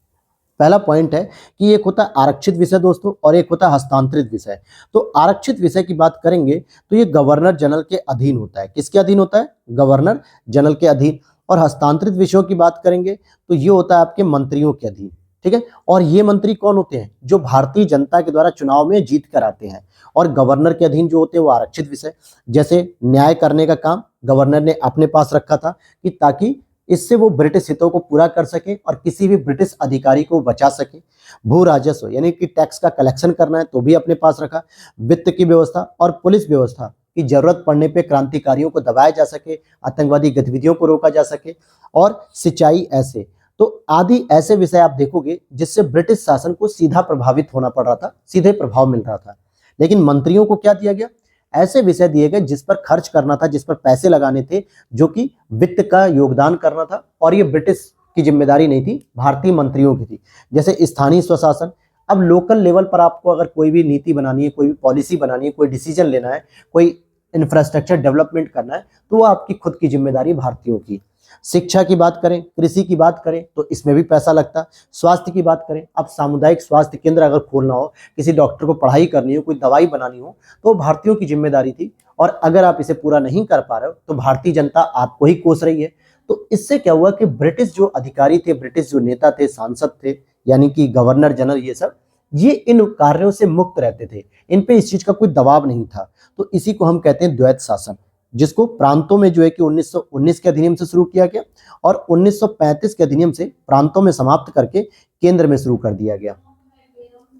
A: पहला पॉइंट है कि एक होता है आरक्षित विषय दोस्तों और एक होता है हस्तांतरित विषय। तो आरक्षित विषय की बात करेंगे तो ये गवर्नर जनरल के अधीन होता है। किसके अधीन होता है? गवर्नर जनरल के अधीन। और हस्तांतरित विषयों की बात करेंगे तो ये होता है आपके मंत्रियों के अधीन। ठीक है, और ये मंत्री कौन होते हैं? जो भारतीय जनता के द्वारा चुनाव में जीत कर आते हैं। और गवर्नर के अधीन जो होते हैं वो आरक्षित विषय, जैसे न्याय करने का काम गवर्नर ने अपने पास रखा था कि ताकि इससे वो ब्रिटिश हितों को पूरा कर सके और किसी भी ब्रिटिश अधिकारी को बचा सके। भू राजस्व यानी कि टैक्स का कलेक्शन करना है तो भी अपने पास रखा। वित्त की व्यवस्था और पुलिस व्यवस्था की जरूरत पड़ने पे क्रांतिकारियों को दबाया जा सके, आतंकवादी गतिविधियों को रोका जा सके, और सिंचाई ऐसे तो आदि ऐसे विषय आप देखोगे जिससे ब्रिटिश शासन को सीधा प्रभावित होना पड़ रहा था, सीधे प्रभाव मिल रहा था। लेकिन मंत्रियों को क्या दिया गया? ऐसे विषय दिए गए जिस पर खर्च करना था, जिस पर पैसे लगाने थे, जो कि वित्त का योगदान करना था, और ये ब्रिटिश की जिम्मेदारी नहीं थी, भारतीय मंत्रियों की थी। जैसे स्थानीय स्वशासन, अब लोकल लेवल पर आपको अगर कोई भी नीति बनानी है, कोई भी पॉलिसी बनानी है, कोई डिसीजन लेना है, कोई इंफ्रास्ट्रक्चर डेवलपमेंट करना है, तो वो आपकी खुद की जिम्मेदारी भारतीयों की। शिक्षा की बात करें, कृषि की बात करें तो इसमें भी पैसा लगता। स्वास्थ्य की बात करें, अब सामुदायिक स्वास्थ्य केंद्र अगर खोलना हो, किसी डॉक्टर को पढ़ाई करनी हो, कोई दवाई बनानी हो, तो भारतीयों की जिम्मेदारी थी। और अगर आप इसे पूरा नहीं कर पा रहे हो तो भारतीय जनता आपको ही कोस रही है। तो इससे क्या हुआ कि ब्रिटिश जो अधिकारी थे, ब्रिटिश जो नेता थे, सांसद थे, यानी कि गवर्नर जनरल, ये सब ये इन कार्यों से मुक्त रहते थे, इन पे इस चीज का कोई दबाव नहीं था। तो इसी को हम कहते हैं द्वैत शासन, जिसको प्रांतों में जो है कि 1919 के अधिनियम से शुरू किया गया और 1935 के अधिनियम से प्रांतों में समाप्त करके केंद्र में शुरू कर दिया गया।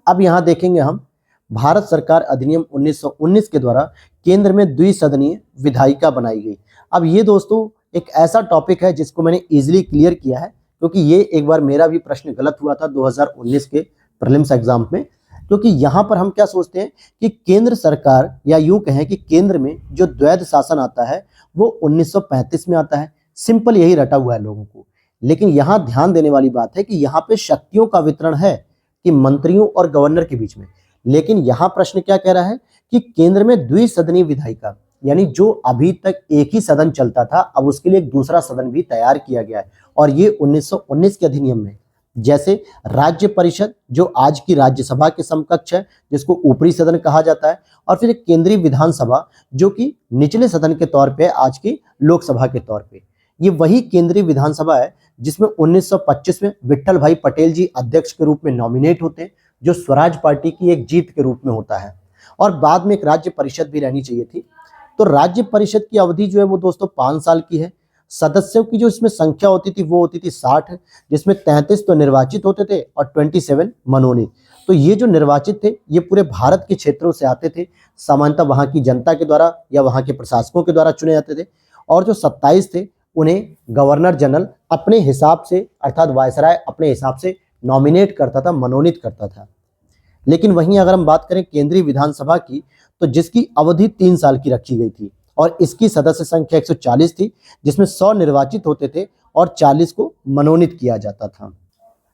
A: अब यहां देखेंगे हम, भारत सरकार अधिनियम 1919 के द्वारा केंद्र में द्विसदनीय विधायिका बनाई गई। अब ये दोस्तों एक ऐसा टॉपिक है जिसको मैंने इजीली क्लियर किया है, क्योंकि ये एक बार मेरा भी प्रश्न गलत हुआ था 2019 के प्रीलिम्स एग्जाम में। क्योंकि यहाँ पर हम क्या सोचते हैं कि केंद्र सरकार, या यूं कहें कि केंद्र में जो द्वैध शासन आता है वो 1935 में आता है। सिंपल यही रटा हुआ है लोगों को। लेकिन यहाँ ध्यान देने वाली बात है कि यहाँ पे शक्तियों का वितरण है कि मंत्रियों और गवर्नर के बीच में। लेकिन यहाँ प्रश्न क्या कह रहा है कि केंद्र में द्विसदनीय विधायिका, यानी जो अभी तक एक ही सदन चलता था, अब उसके लिए एक दूसरा सदन भी तैयार किया गया है। और ये 1919 के अधिनियम में, जैसे राज्य परिषद जो आज की राज्यसभा के समकक्ष है, जिसको ऊपरी सदन कहा जाता है, और फिर एक केंद्रीय विधानसभा जो कि निचले सदन के तौर पे आज की लोकसभा के तौर पे। ये वही केंद्रीय विधानसभा है जिसमें 1925 में विट्ठल भाई पटेल जी अध्यक्ष के रूप में नॉमिनेट होते हैं, जो स्वराज पार्टी की एक जीत के रूप में होता है। और बाद में एक राज्य परिषद भी रहनी चाहिए थी। तो राज्य परिषद की अवधि जो है वो दोस्तों 5 साल की है। सदस्यों की जो इसमें संख्या होती थी वो होती थी 60, जिसमें 33 तो निर्वाचित होते थे और 27 मनोनीत। तो ये जो निर्वाचित थे ये पूरे भारत के क्षेत्रों से आते थे, सामान्यतः वहाँ की जनता के द्वारा या वहाँ के प्रशासकों के द्वारा चुने जाते थे। और जो 27 थे उन्हें गवर्नर जनरल अपने हिसाब से, अर्थात वायसराय अपने हिसाब से नॉमिनेट करता था, मनोनीत करता था। लेकिन वहीं अगर हम बात करें केंद्रीय विधानसभा की, तो जिसकी अवधि 3 साल की रखी गई थी और इसकी सदस्य संख्या 140 थी, जिसमें 100 निर्वाचित होते थे और 40 को मनोनीत किया जाता था।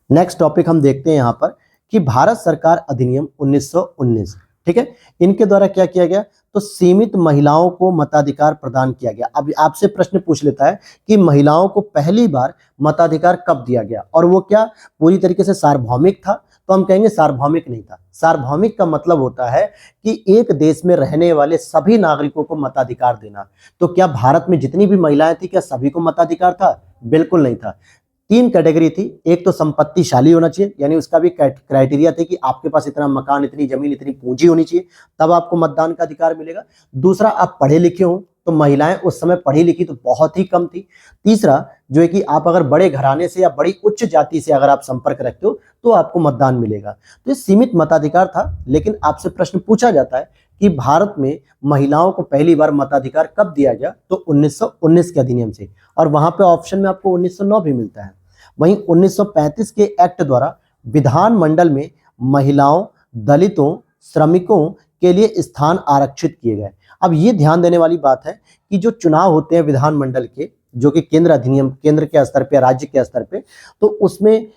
A: नेक्स्ट टॉपिक हम देखते हैं यहाँ पर कि भारत सरकार अधिनियम 1919, ठीक है, इनके द्वारा क्या किया गया? तो सीमित महिलाओं को मताधिकार प्रदान किया गया। अब आपसे प्रश्न पूछ लेता है कि महिलाओं को पहली बार मताधिकार कब दिया गया, और वो क्या पूरी तरीके से सार्वभौमिक था? तो हम कहेंगे सार्वभौमिक नहीं था। सार्वभौमिक का मतलब होता है कि एक देश में रहने वाले सभी नागरिकों को मताधिकार देना। तो क्या भारत में जितनी भी महिलाएं थी क्या सभी को मताधिकार था? बिल्कुल नहीं था। 3 कैटेगरी थी। एक तो संपत्तिशाली होना चाहिए, यानी उसका भी क्राइटेरिया थे कि आपके पास इतना मकान, इतनी जमीन, इतनी पूंजी होनी चाहिए, तब आपको मतदान का अधिकार मिलेगा। दूसरा, आप पढ़े लिखे हो, तो महिलाएं उस समय पढ़ी लिखी तो बहुत ही कम थी। तीसरा जो है कि आप अगर बड़े घराने से या बड़ी उच्च जाति से अगर आप संपर्क रखते हो तो आपको मतदान मिलेगा। तो ये सीमित मताधिकार था। लेकिन आपसे प्रश्न पूछा जाता है कि भारत में महिलाओं को पहली बार मताधिकार कब दिया गया? तो 1919 के अधिनियम से, और वहां पे ऑप्शन में आपको 1909 भी मिलता है। वहीं 1935 के एक्ट द्वारा विधानमंडल में महिलाओं, दलितों, श्रमिकों के लिए स्थान आरक्षित किए गए। अब ये ध्यान देने वाली बात है कि जो चुनाव होते हैं विधानमंडल के, जो कि केंद्र अधिनियम, केंद्र के स्तर पे, राज्य के स्तर पे, तो उसमें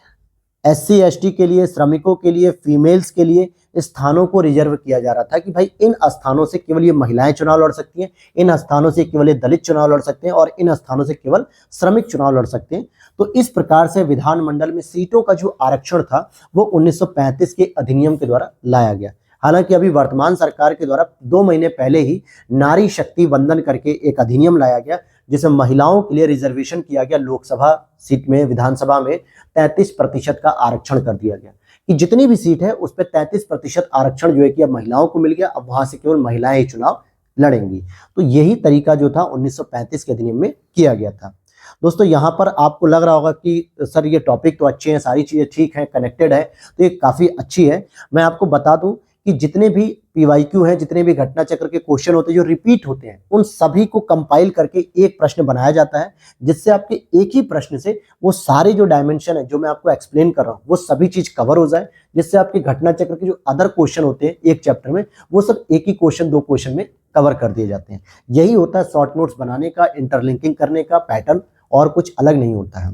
A: SC ST के लिए, श्रमिकों के लिए, फीमेल्स के लिए स्थानों को रिजर्व किया जा रहा था कि भाई इन स्थानों से केवल ये महिलाएं चुनाव लड़ सकती हैं, इन स्थानों से केवल ये दलित चुनाव लड़ सकते हैं, और इन स्थानों से केवल श्रमिक चुनाव लड़ सकते हैं। तो इस प्रकार से विधानमंडल में सीटों का जो आरक्षण था वो 1935 के अधिनियम के द्वारा लाया गया। हालांकि अभी वर्तमान सरकार के द्वारा 2 महीने पहले ही नारी शक्ति वंदन करके एक अधिनियम लाया गया, जिसमें महिलाओं के लिए रिजर्वेशन किया गया। लोकसभा सीट में, विधानसभा में 33% का आरक्षण कर दिया गया कि जितनी भी सीट है उस पर 33% आरक्षण जो है कि अब महिलाओं को मिल गया। अब वहां से केवल महिलाएं ही चुनाव लड़ेंगी। तो यही तरीका जो था 1935 के अधिनियम में किया गया था। दोस्तों यहाँ पर आपको लग रहा होगा कि सर ये टॉपिक तो अच्छे हैं, सारी चीज़ें ठीक हैं, कनेक्टेड है, तो ये काफ़ी अच्छी है। मैं आपको बता दूं कि जितने भी पीवाईक्यू हैं, जितने भी घटना चक्र के क्वेश्चन होते हैं जो रिपीट होते हैं, उन सभी को कंपाइल करके एक प्रश्न बनाया जाता है, जिससे आपके एक ही प्रश्न से वो सारे जो डायमेंशन है जो मैं आपको एक्सप्लेन कर रहा हूँ वो सभी चीज कवर हो जाए, जिससे आपके घटना चक्र के जो अदर क्वेश्चन होते हैं एक चैप्टर में वो सब एक ही क्वेश्चन 2 क्वेश्चन में कवर कर दिए जाते हैं। यही होता है शॉर्ट नोट्स बनाने का, इंटरलिंकिंग करने का पैटर्न, और कुछ अलग नहीं होता है।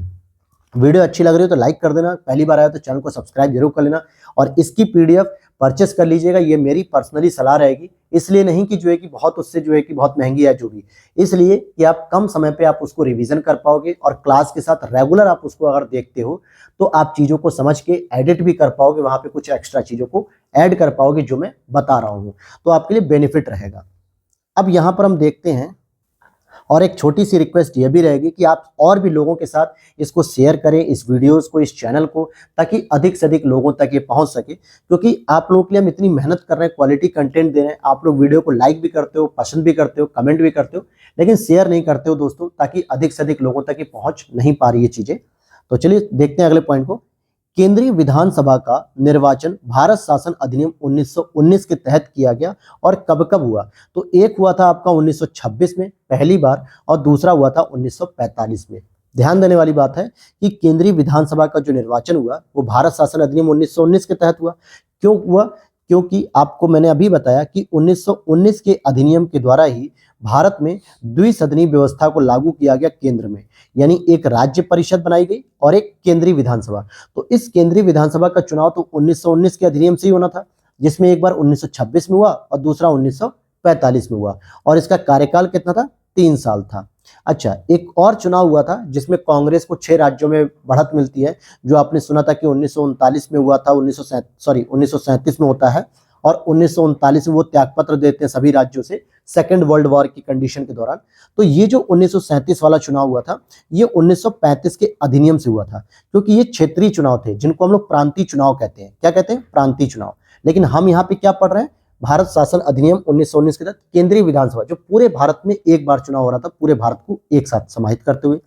A: वीडियो अच्छी लग रही हो तो लाइक कर देना, पहली बार आया तो चैनल को सब्सक्राइब जरूर कर लेना, और इसकी पीडीएफ परचेस कर लीजिएगा। ये मेरी पर्सनली सलाह रहेगी, इसलिए नहीं कि जो है कि बहुत उससे जो है कि बहुत महंगी है जो भी, इसलिए कि आप कम समय पे आप उसको रिवीजन कर पाओगे, और क्लास के साथ रेगुलर आप उसको अगर देखते हो तो आप चीज़ों को समझ के एडिट भी कर पाओगे, वहाँ पे कुछ एक्स्ट्रा चीज़ों को ऐड कर पाओगे जो मैं बता रहा हूँ, तो आपके लिए बेनिफिट रहेगा। अब यहाँ पर हम देखते हैं, और एक छोटी सी रिक्वेस्ट ये भी रहेगी कि आप और भी लोगों के साथ इसको शेयर करें, इस वीडियोस को, इस चैनल को, ताकि अधिक से अधिक लोगों तक ये पहुंच सके, क्योंकि आप लोगों के लिए हम इतनी मेहनत कर रहे हैं, क्वालिटी कंटेंट दे रहे हैं। आप लोग वीडियो को लाइक भी करते हो, पसंद भी करते हो, कमेंट भी करते हो, लेकिन शेयर नहीं करते हो दोस्तों, ताकि अधिक से अधिक लोगों तक ये पहुंच नहीं पा रही है चीजें। तो चलिए देखते हैं अगले पॉइंट को। केंद्रीय विधानसभा का निर्वाचन भारत शासन अधिनियम 1919 के तहत किया गया, और कब कब हुआ? तो एक हुआ था आपका 1926 में पहली बार, और दूसरा हुआ था 1945 में। ध्यान देने वाली बात है कि केंद्रीय विधानसभा का जो निर्वाचन हुआ वो भारत शासन अधिनियम 1919 के तहत हुआ। क्यों हुआ? क्योंकि आपको मैंने अभी बताया कि 1919 के अधिनियम के द्वारा ही भारत में द्विसदनीय व्यवस्था को लागू किया गया केंद्र में, यानी एक राज्य परिषद बनाई गई और एक केंद्रीय विधानसभा। तो इस केंद्रीय विधानसभा का चुनाव तो 1919 के अधिनियम से ही होना था, जिसमें एक बार 1926 में हुआ और दूसरा 1945 में हुआ, और इसका कार्यकाल कितना था? 3 साल था। अच्छा, एक और चुनाव हुआ था जिसमें कांग्रेस को 6 राज्यों में बढ़त मिलती है, जो आपने सुना था कि 1939 में हुआ था, 1937 में होता है, और 1939 में वो त्यागपत्र देते हैं सभी राज्यों से सेकेंड वर्ल्ड वॉर की कंडीशन के दौरान। तो ये जो 1937 वाला चुनाव हुआ था ये 1935 के अधिनियम से हुआ था, क्योंकि ये क्षेत्रीय चुनाव थे जिनको हम लोग प्रांतीय चुनाव कहते हैं। क्या कहते हैं? प्रांतीय चुनाव। लेकिन हम यहाँ पे क्या पढ़ रहे हैं? भारत शासन अधिनियम 1919 के तहत केंद्रीय विधानसभा, जो पूरे भारत में एक बार चुनाव हो रहा था, पूरे भारत को एक साथ समाहित करते हुए।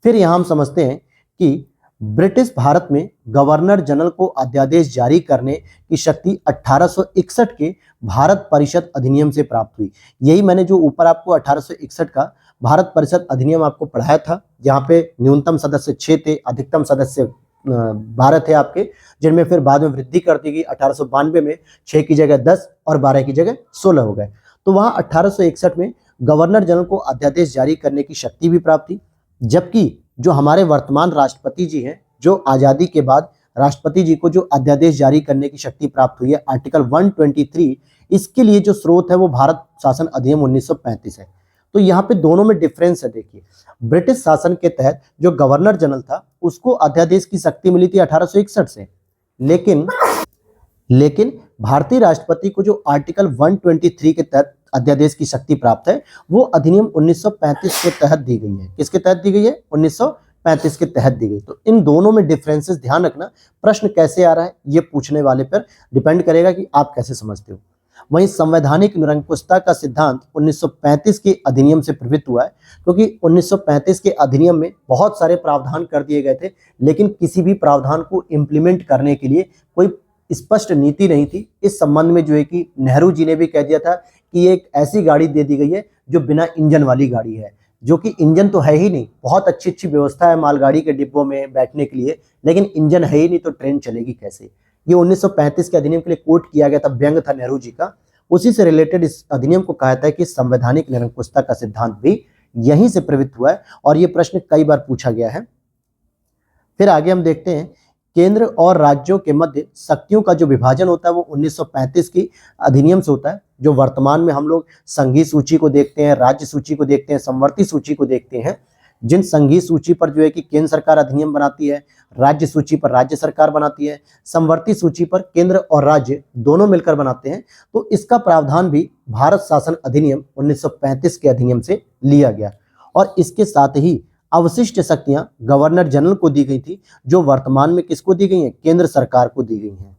A: फिर यहां हम समझते हैं कि ब्रिटिश भारत में गवर्नर जनरल को अध्यादेश जारी करने की शक्ति 1861 के भारत परिषद अधिनियम से प्राप्त हुई। यही मैंने जो ऊपर आपको 1861 का भारत परिषद अधिनियम आपको पढ़ाया था, जहां पे न्यूनतम सदस्य 6 थे, अधिकतम सदस्य 12 थे आपके, जिनमें फिर बाद में वृद्धि कर दी गई। 1892 में 6 की जगह 10 और 12 की जगह 16 हो गए। तो वहां 1861 में गवर्नर जनरल को अध्यादेश जारी करने की शक्ति भी प्राप्त थी, जबकि जो हमारे वर्तमान राष्ट्रपति जी हैं, जो आज़ादी के बाद राष्ट्रपति जी को जो अध्यादेश जारी करने की शक्ति प्राप्त हुई है आर्टिकल 123, इसके लिए जो स्रोत है वो भारत शासन अधिनियम 1935 है। तो यहाँ पे दोनों में डिफरेंस है। देखिए, ब्रिटिश शासन के तहत जो गवर्नर जनरल था उसको अध्यादेश की शक्ति मिली थी 1861 से, लेकिन भारतीय राष्ट्रपति को जो आर्टिकल 123 के तहत अध्यादेश की शक्ति प्राप्त है वो अधिनियम 1935 के तहत दी गई है। किसके तहत दी गई है? 1935 के तहत दी गई। तो इन दोनों में डिफरेंसेस ध्यान रखना। प्रश्न कैसे आ रहा है ये पूछने वाले पर डिपेंड करेगा कि आप कैसे समझते हो। वहीं संवैधानिक निरंकुशता का सिद्धांत 1935 के अधिनियम से प्रभावित हुआ है, क्योंकि 1935 के अधिनियम में बहुत सारे प्रावधान कर दिए गए थे, लेकिन किसी भी प्रावधान को इम्प्लीमेंट करने के लिए कोई स्पष्ट नीति नहीं थी। इस संबंध में जो है कि नेहरू जी ने भी कह दिया था कि ये एक ऐसी गाड़ी दे दी गई है जो बिना इंजन वाली गाड़ी है, जो कि इंजन तो है ही नहीं। बहुत अच्छी अच्छी व्यवस्था है मालगाड़ी के डिब्बों में बैठने के लिए, लेकिन इंजन है ही नहीं तो ट्रेन चलेगी कैसे? ये 1935 के अधिनियम के लिए कोट किया गया था, व्यंग था नेहरू जी का। उसी से रिलेटेड इस अधिनियम को कहा जाता है कि संवैधानिक निरंकुशता का सिद्धांत भी यहीं से प्रभावित हुआ है, और ये प्रश्न कई बार पूछा गया है। फिर आगे हम देखते हैं, केंद्र और राज्यों के मध्य शक्तियों का जो विभाजन होता है वो 1935 की अधिनियम से होता है। जो वर्तमान में हम लोग संघीय सूची को देखते हैं, राज्य सूची को देखते हैं, समवर्ती सूची को देखते हैं, जिन संघीय सूची पर जो है कि केंद्र सरकार अधिनियम बनाती है, राज्य सूची पर राज्य सरकार बनाती है, समवर्ती सूची पर केंद्र और राज्य दोनों मिलकर बनाते हैं। तो इसका प्रावधान भी भारत शासन अधिनियम 1935 के अधिनियम से लिया गया, और इसके साथ ही अवशिष्ट शक्तियां गवर्नर जनरल को दी गई थी, जो वर्तमान में किसको दी गई हैं? केंद्र सरकार को दी गई हैं।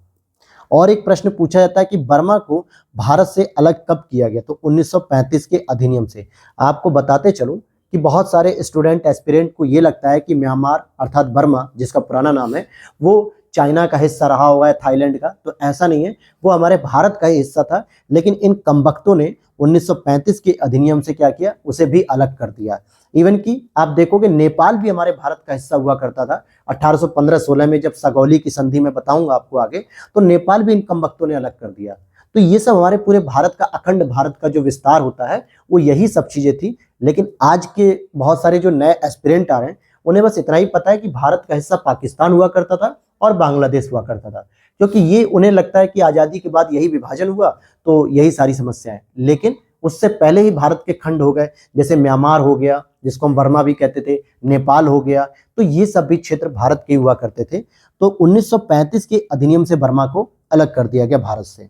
A: और एक प्रश्न पूछा जाता है कि बर्मा को भारत से अलग कब किया गया? तो 1935 के अधिनियम से। आपको बताते चलूं कि बहुत सारे स्टूडेंट एस्पिरेंट को ये लगता है कि म्यांमार अर्थात बर्मा जिसका पुराना नाम है वो चाइना का हिस्सा रहा होगा या थाईलैंड का, तो ऐसा नहीं है, वो हमारे भारत का ही हिस्सा था। लेकिन इन कमबख्तों ने 1935 के अधिनियम से क्या किया, उसे भी अलग कर दिया। इवन कि आप देखोगे नेपाल भी हमारे भारत का हिस्सा हुआ करता था 1815-16 में, जब सगौली की संधि में बताऊंगा आपको आगे, तो नेपाल भी इन कमबख्तों ने अलग कर दिया। तो ये सब हमारे पूरे भारत का, अखंड भारत का जो विस्तार होता है वो यही सब चीजें थी। लेकिन आज के बहुत सारे जो नए एस्पिरेंट आ रहे हैं उन्हें बस इतना ही पता है कि भारत का हिस्सा पाकिस्तान हुआ करता था और बांग्लादेश हुआ करता था, क्योंकि ये उन्हें लगता है कि आजादी के बाद यही विभाजन हुआ तो यही सारी समस्या है। लेकिन उससे पहले ही भारत के खंड हो गए, जैसे म्यांमार हो गया जिसको हम बर्मा भी कहते थे, नेपाल हो गया, तो ये सब भी क्षेत्र भारत के हुआ करते थे। तो 1935 के अधिनियम से बर्मा को अलग कर दिया गया भारत से।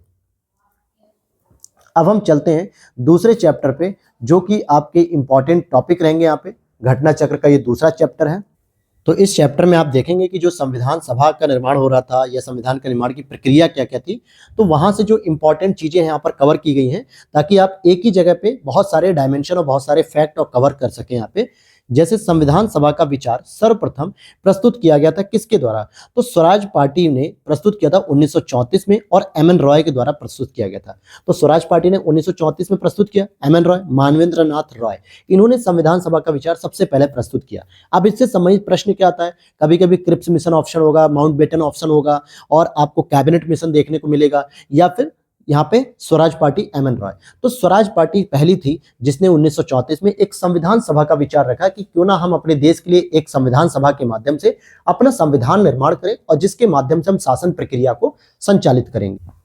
A: अब हम चलते हैं दूसरे चैप्टर पे, जो कि आपके इंपॉर्टेंट टॉपिक रहेंगे। यहाँ पे घटना चक्र का ये दूसरा चैप्टर है। तो इस चैप्टर में आप देखेंगे कि जो संविधान सभा का निर्माण हो रहा था या संविधान का निर्माण की प्रक्रिया क्या क्या थी, तो वहां से जो इंपॉर्टेंट चीजें यहाँ पर कवर की गई हैं, ताकि आप एक ही जगह पे बहुत सारे डायमेंशन और बहुत सारे फैक्ट और कवर कर सकें यहाँ पे। जैसे संविधान सभा का विचार सर्वप्रथम प्रस्तुत किया गया था किसके द्वारा, तो स्वराज पार्टी ने प्रस्तुत किया था 1934 में, और एमएन रॉय के द्वारा प्रस्तुत किया गया था। तो स्वराज पार्टी ने 1934 में प्रस्तुत किया, एमएन रॉय, मानवेंद्र नाथ रॉय, इन्होंने संविधान सभा का विचार सबसे पहले प्रस्तुत किया। अब इससे संबंधित प्रश्न क्या आता है, कभी कभी क्रिप्स मिशन ऑप्शन होगा, माउंटबेटन ऑप्शन होगा, और आपको कैबिनेट मिशन देखने को मिलेगा, या फिर यहाँ पे स्वराज पार्टी एमएन रॉय। तो स्वराज पार्टी पहली थी जिसने 1934 में एक संविधान सभा का विचार रखा कि क्यों ना हम अपने देश के लिए एक संविधान सभा के माध्यम से अपना संविधान निर्माण करें, और जिसके माध्यम से हम शासन प्रक्रिया को संचालित करेंगे।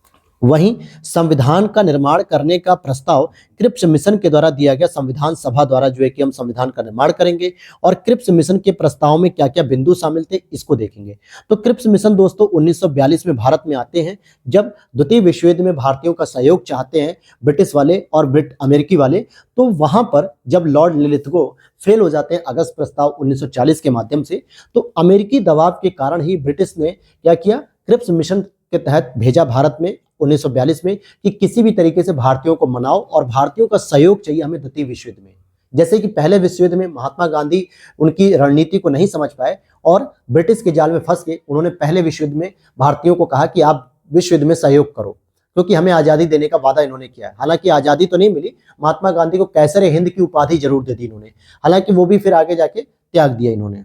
A: वहीं संविधान का निर्माण करने का प्रस्ताव क्रिप्स मिशन के द्वारा दिया गया, संविधान सभा द्वारा जो है कि हम संविधान का निर्माण करेंगे, और क्रिप्स मिशन के प्रस्ताव में क्या क्या बिंदु शामिल थे इसको देखेंगे। तो क्रिप्स मिशन दोस्तों 1942 में भारत में आते हैं, जब द्वितीय विश्व युद्ध में भारतीयों का सहयोग चाहते हैं ब्रिटिश वाले और अमेरिकी वाले। तो वहां पर जब लॉर्ड लिलिथगो फेल हो जाते हैं अगस्त प्रस्ताव 1940 के माध्यम से, तो अमेरिकी दबाव के कारण ही ब्रिटिश ने क्या किया, क्रिप्स मिशन के तहत भेजा भारत में 1942 में, कि किसी भी तरीके से भारतीयों को मनाओ और भारतीयों का सहयोग चाहिए हमें द्वितीय विश्व युद्ध में। जैसे कि पहले विश्व युद्ध में महात्मा गांधी उनकी रणनीति को नहीं समझ पाए और ब्रिटिश के जाल में फंस गए, उन्होंने पहले विश्व युद्ध में भारतीयों को कहा कि आप विश्व युद्ध में सहयोग करो, क्योंकि हमें आजादी देने का वादा इन्होंने किया है। हालांकि आजादी तो नहीं मिली, महात्मा गांधी को कैसरे हिंद की उपाधि जरूर दे दी इन्होंने, हालांकि वो भी फिर आगे जाके त्याग दिया इन्होंने,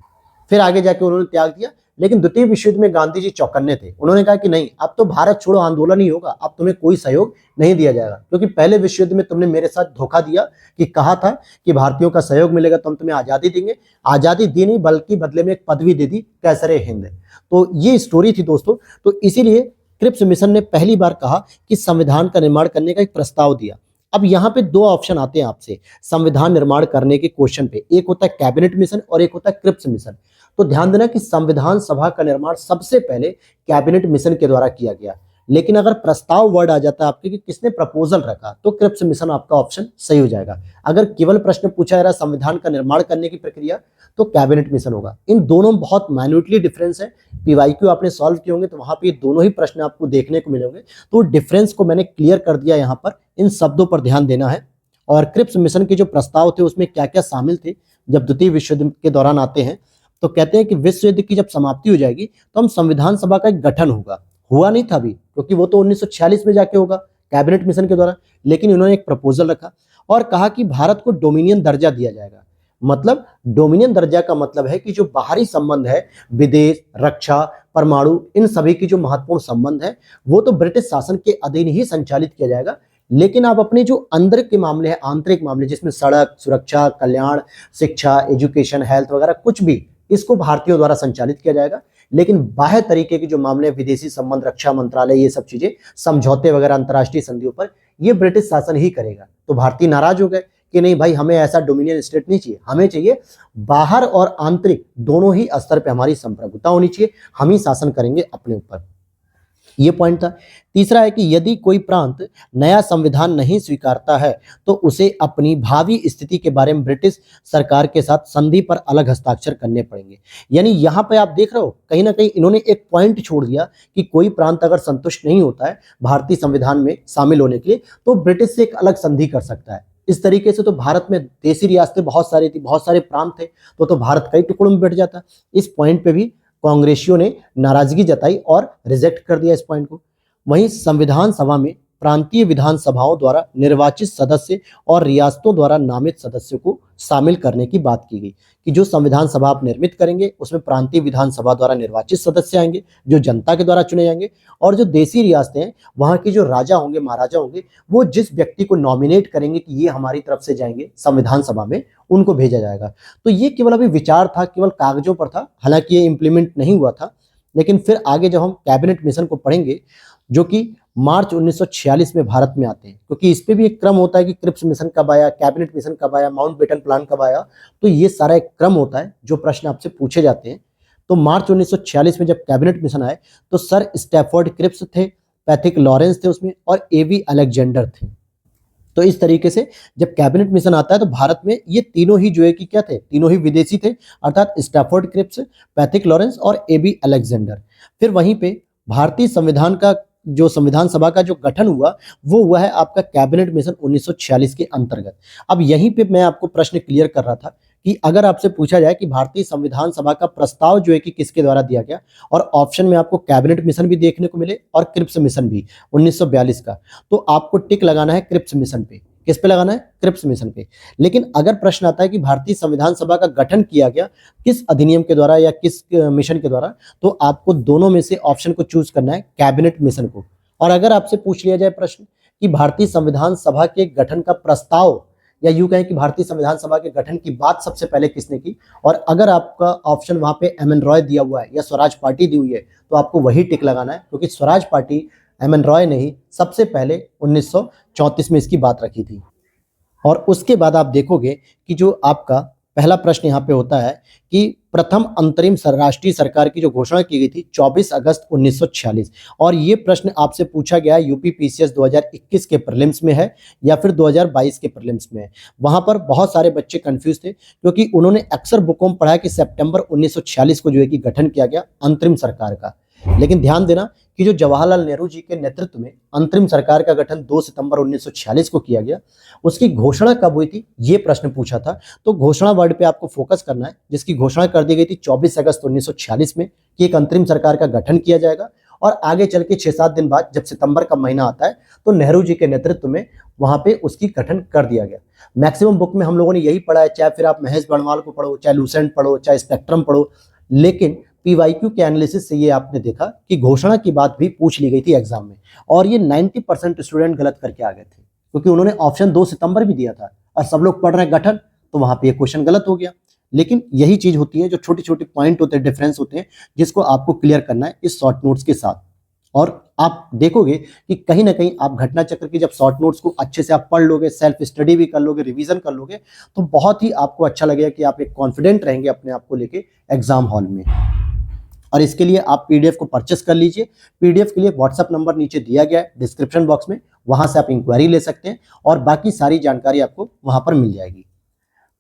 A: उन्होंने त्याग दिया। लेकिन द्वितीय विश्व युद्ध में गांधी जी चौकन्ने थे, उन्होंने कहा कि नहीं, अब तो भारत छोड़ो आंदोलन ही होगा, अब तुम्हें कोई सहयोग नहीं दिया जाएगा, क्योंकि पहले विश्व युद्ध में तुमने मेरे साथ धोखा दिया कि कहा था कि भारतीयों का सहयोग मिलेगा तो हम तुम्हें आजादी देंगे। आजादी दी नहीं, बल्कि बदले में एक पदवी दे दी, कैसरे हिंद। तो ये स्टोरी थी दोस्तों। तो इसीलिए क्रिप्स मिशन ने पहली बार कहा कि संविधान का निर्माण करने का एक प्रस्ताव दिया। अब यहाँ पे दो ऑप्शन आते हैं आपसे संविधान निर्माण करने के क्वेश्चन पे, एक होता है कैबिनेट मिशन और एक होता है क्रिप्स मिशन। तो ध्यान देना कि संविधान सभा का निर्माण सबसे पहले कैबिनेट मिशन के द्वारा किया गया, लेकिन अगर प्रस्ताव वर्ड आ जाता है आपके कि किसने प्रपोजल रखा, तो क्रिप्स मिशन आपका ऑप्शन सही हो जाएगा। अगर केवल प्रश्न पूछा जा रहा है संविधान का निर्माण करने की प्रक्रिया, तो कैबिनेट मिशन होगा। इन दोनों में बहुत मैन्युटली डिफरेंस है। पीवाईक्यू आपने सॉल्व किए होंगे तो वहां पे दोनों ही प्रश्न आपको देखने को मिलेंगे, तो डिफरेंस को मैंने क्लियर कर दिया। यहाँ पर इन शब्दों पर ध्यान देना है। और क्रिप्स मिशन के जो प्रस्ताव थे उसमें क्या क्या शामिल थे, जब द्वितीय विश्व युद्ध के दौरान आते हैं तो कहते हैं कि विश्व युद्ध की जब समाप्ति हो जाएगी तो हम संविधान सभा का एक गठन होगा। हुआ नहीं था अभी, क्योंकि वो तो 1946 में जाके होगा कैबिनेट मिशन के द्वारा, लेकिन इन्होंने एक प्रपोजल रखा और कहा कि भारत को डोमिनियन दर्जा दिया जाएगा। मतलब डोमिनियन दर्जा का मतलब है कि जो बाहरी संबंध है, विदेश, रक्षा, परमाणु, इन सभी की जो महत्वपूर्ण संबंध है वो तो ब्रिटिश शासन के अधीन ही संचालित किया जाएगा। लेकिन आप अपने जो अंदर के मामले हैं, आंतरिक मामले जिसमें सड़क, सुरक्षा, कल्याण, शिक्षा, एजुकेशन, हेल्थ वगैरह कुछ भी, इसको भारतीयों द्वारा संचालित किया जाएगा। लेकिन बाह्य तरीके के जो मामले, विदेशी संबंध, रक्षा मंत्रालय, ये सब चीजें, समझौते वगैरह अंतर्राष्ट्रीय संधियों पर, ये ब्रिटिश शासन ही करेगा। तो भारतीय नाराज हो गए कि नहीं भाई, हमें ऐसा डोमिनियन स्टेट नहीं चाहिए, हमें चाहिए बाहर और आंतरिक दोनों ही स्तर पे हमारी संप्रभुता होनी चाहिए, हम ही शासन करेंगे अपने ऊपर। ये पॉइंट था। तीसरा है कि यदि कोई प्रांत नया संविधान नहीं स्वीकारता है तो उसे अपनी भावी स्थिति के बारे में ब्रिटिश सरकार के साथ संधि पर अलग हस्ताक्षर करने पड़ेंगे। यानी यहाँ पे आप देख रहे हो कहीं ना कहीं इन्होंने एक पॉइंट छोड़ दिया कि कोई प्रांत अगर संतुष्ट नहीं होता है भारतीय संविधान में शामिल होने के लिए तो ब्रिटिश से एक अलग संधि कर सकता है। इस तरीके से तो भारत में देशी रियासतें बहुत सारी थी, बहुत सारे प्रांत थे, तो भारत कई टुकड़ों में बैठ जाता। इस पॉइंट पे भी कांग्रेसियों ने नाराजगी जताई और रिजेक्ट कर दिया इस पॉइंट को। वहीं संविधान सभा में प्रांतीय विधानसभाओं द्वारा निर्वाचित सदस्य और रियासतों द्वारा नामित सदस्यों को शामिल करने की बात की गई कि जो संविधान सभा आप निर्मित करेंगे उसमें प्रांतीय विधानसभा द्वारा निर्वाचित सदस्य आएंगे जो जनता के द्वारा चुने जाएंगे, और जो देशी रियासतें हैं वहां के जो राजा होंगे, महाराजा होंगे, वो जिस व्यक्ति को नॉमिनेट करेंगे कि ये हमारी तरफ से जाएंगे संविधान सभा में, उनको भेजा जाएगा। तो ये केवल अभी विचार था, केवल कागजों पर था, हालांकि ये इंप्लीमेंट नहीं हुआ था। लेकिन फिर आगे जब हम कैबिनेट मिशन को पढ़ेंगे जो कि मार्च 1946 में भारत में आते हैं, क्योंकि इस पे भी एक क्रम होता है कि क्रिप्स मिशन कब आया, कैबिनेट मिशन कब आया, माउंटबेटन प्लान कब आया, तो ये सारा एक क्रम होता है जो प्रश्न आपसे पूछे जाते हैं। तो मार्च 1946 में जब कैबिनेट मिशन आए तो सर स्टैफोर्ड क्रिप्स थे, पैथिक लॉरेंस थे उसमें, और एवी अलेक्जेंडर थे। तो इस तरीके से जब कैबिनेट मिशन आता है तो भारत में ये तीनों ही जो है कि क्या थे, तीनों ही विदेशी थे, अर्थात स्टैफोर्ड क्रिप्स, पैथिक लॉरेंस और एबी अलेक्जेंडर। फिर वहीं पे भारतीय संविधान का जो संविधान सभा का जो गठन हुआ वो हुआ है आपका कैबिनेट मिशन 1946 के अंतर्गत। अब यहीं पे मैं आपको प्रश्न क्लियर कर रहा था कि अगर आपसे पूछा जाए कि भारतीय संविधान सभा का प्रस्ताव जो है कि किसके द्वारा दिया गया, और ऑप्शन में आपको कैबिनेट मिशन भी देखने को मिले और क्रिप्स मिशन भी 1942 का, तो आपको टिक लगाना है क्रिप्स मिशन पे। किस पे लगाना है? क्रिप्स मिशन पे। लेकिन अगर प्रश्न आता है कि भारतीय संविधान सभा का गठन किया गया किस अधिनियम के द्वारा या किस मिशन के द्वारा, तो आपको दोनों में से ऑप्शन को चूज करना है, कैबिनेट मिशन को। और अगर आपसे पूछ लिया जाए प्रश्न कि भारतीय संविधान सभा के गठन का प्रस्ताव, या यूं कहें कि भारतीय संविधान सभा के गठन की बात सबसे पहले किसने की, और अगर आपका ऑप्शन वहां पे एम एन रॉय दिया हुआ है या स्वराज पार्टी दी हुई है, तो आपको वही टिक लगाना है, क्योंकि Swaraj party, M N Roy ने ही सबसे पहले 1934 में इसकी बात रखी थी। और उसके बाद आप देखोगे कि जो आपका पहला प्रश्न यहाँ पे होता है कि प्रथम अंतरिम राष्ट्रीय सरकार की जो घोषणा की गई थी 24 अगस्त 1946, और ये प्रश्न आपसे पूछा गया है यूपी पीसीएस 2021 के प्रीलिम्स में है या फिर 2022 के प्रीलिम्स में है। वहां पर बहुत सारे बच्चे कंफ्यूज थे क्योंकि उन्होंने अक्सर बुकों में पढ़ा कि सितंबर 1946 को जो है कि गठन किया गया अंतरिम सरकार का। लेकिन ध्यान देना कि जो जवाहरलाल नेहरू जी के नेतृत्व में अंतरिम सरकार का गठन 2 सितंबर 1946 को किया गया, उसकी घोषणा कब हुई थी ये प्रश्न पूछा था। तो घोषणा वर्ड पे आपको फोकस करना है, जिसकी घोषणा कर दी गई थी 24 अगस्त 1946 में कि एक अंतरिम सरकार का गठन किया जाएगा, और आगे चल के 6-7 दिन बाद जब सितंबर का महीना आता है तो नेहरू जी के नेतृत्व में वहां पे उसकी गठन कर दिया गया। मैक्सिमम बुक में हम लोगों ने यही पढ़ा है, चाहे फिर आप महेश बर्णवाल को पढ़ो, चाहे लूसेंट पढ़ो, चाहे स्पेक्ट्रम पढ़ो, लेकिन पीवाईक्यू के एनालिसिस से ये आपने देखा कि घोषणा की बात भी पूछ ली गई थी एग्जाम में, और ये 90% स्टूडेंट गलत करके आ गए थे, क्योंकि उन्होंने ऑप्शन 2 सितंबर भी दिया था और सब लोग पढ़ रहे हैं गठन, तो वहां पे ये क्वेश्चन गलत हो गया। लेकिन यही चीज होती है, जो छोटी छोटी पॉइंट होते हैं, डिफरेंस होते हैं, जिसको आपको क्लियर करना है इस शॉर्ट नोट्स के साथ। और आप देखोगे कि कहीं ना कहीं आप घटना चक्र की जब शॉर्ट नोट्स को अच्छे से आप पढ़ लोगे, सेल्फ स्टडी भी कर लोगे, रिवीजन कर लोगे, तो बहुत ही आपको अच्छा लगेगा कि आप एक कॉन्फिडेंट रहेंगे अपने आप को लेके एग्जाम हॉल में। और इसके लिए आप पीडीएफ को परचेस कर लीजिए। पीडीएफ के लिए व्हाट्सएप नंबर नीचे दिया गया है डिस्क्रिप्शन बॉक्स में, वहां से आप इंक्वायरी ले सकते हैं और बाकी सारी जानकारी आपको वहां पर मिल जाएगी।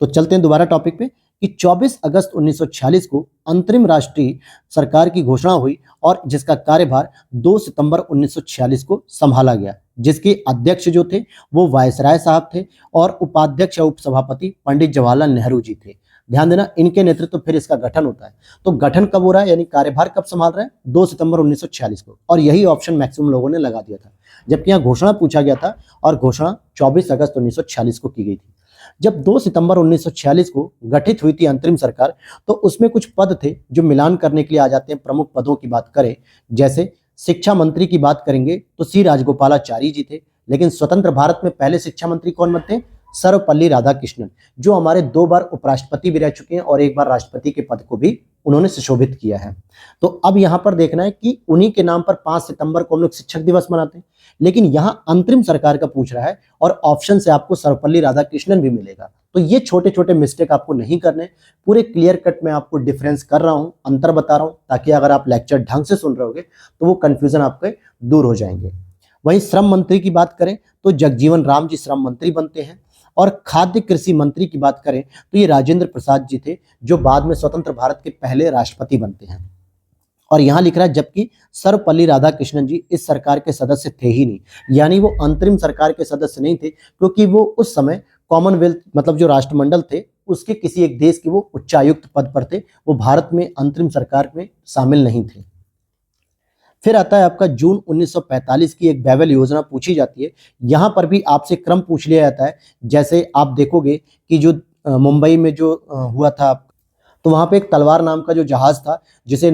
A: तो चलते हैं दोबारा टॉपिक पे कि 24 अगस्त 1946 को अंतरिम राष्ट्रीय सरकार की घोषणा हुई और जिसका कार्यभार 2 सितंबर 1946 को संभाला गया, जिसके अध्यक्ष जो थे वो वायसराय साहब थे और उपाध्यक्ष या उपसभापति पंडित जवाहरलाल नेहरू जी थे। ध्यान देना, इनके नेतृत्व फिर इसका गठन होता है। तो गठन कब हो रहा है, यानी कार्यभार कब संभाल रहे हैं? 2 सितंबर 1946 को, और यही ऑप्शन मैक्सिमम लोगों ने लगा दिया था, जबकि यहाँ घोषणा पूछा गया था और घोषणा 24 अगस्त 1946 को की गई थी। जब 2 सितंबर 1946 को गठित हुई थी अंतरिम सरकार, तो उसमें कुछ पद थे जो मिलान करने के लिए आ जाते हैं। प्रमुख पदों की बात करें, जैसे शिक्षा मंत्री की बात करेंगे तो सी राजगोपालाचारी जी थे, लेकिन स्वतंत्र भारत में पहले शिक्षा मंत्री कौन बनते? सर्वपल्ली राधाकृष्णन, जो हमारे 2 बार उपराष्ट्रपति भी रह चुके हैं और 1 बार राष्ट्रपति के पद को भी उन्होंने सुशोभित किया है। तो अब यहां पर देखना है कि उन्हीं के नाम पर 5 सितंबर को हम लोग शिक्षक दिवस मनाते हैं, लेकिन यहां अंतरिम सरकार का पूछ रहा है और ऑप्शन से आपको सर्वपल्ली राधाकृष्णन भी मिलेगा। तो ये छोटे छोटे मिस्टेक आपको नहीं करने, पूरे क्लियर कट में आपको डिफरेंस कर रहा हूं, अंतर बता रहा हूं, ताकि अगर आप लेक्चर ढंग से सुन रहे होगे तो वो कंफ्यूजन आपके दूर हो जाएंगे। वहीं श्रम मंत्री की बात करें तो जगजीवन राम जी श्रम मंत्री बनते हैं, और खाद्य कृषि मंत्री की बात करें तो ये राजेंद्र प्रसाद जी थे, जो बाद में स्वतंत्र भारत के पहले राष्ट्रपति बनते हैं। और यहां लिख रहा है जबकि सर्वपल्ली राधाकृष्णन जी इस सरकार के सदस्य थे ही नहीं, यानी वो अंतरिम सरकार के सदस्य नहीं थे, क्योंकि वो उस समय कॉमनवेल्थ मतलब जो राष्ट्रमंडल थे उसके किसी एक देश के वो उच्चायुक्त पद पर थे, वो भारत में अंतरिम सरकार में शामिल नहीं थे। फिर आता है आपका जून 1945 की एक बैबल योजना पूछी जाती है। यहां पर भी आपसे क्रम पूछ लिया जाता है। जैसे आप देखोगे कि जो मुंबई में जो हुआ था, तो वहां पे एक तलवार नाम का जो जहाज था, जिसे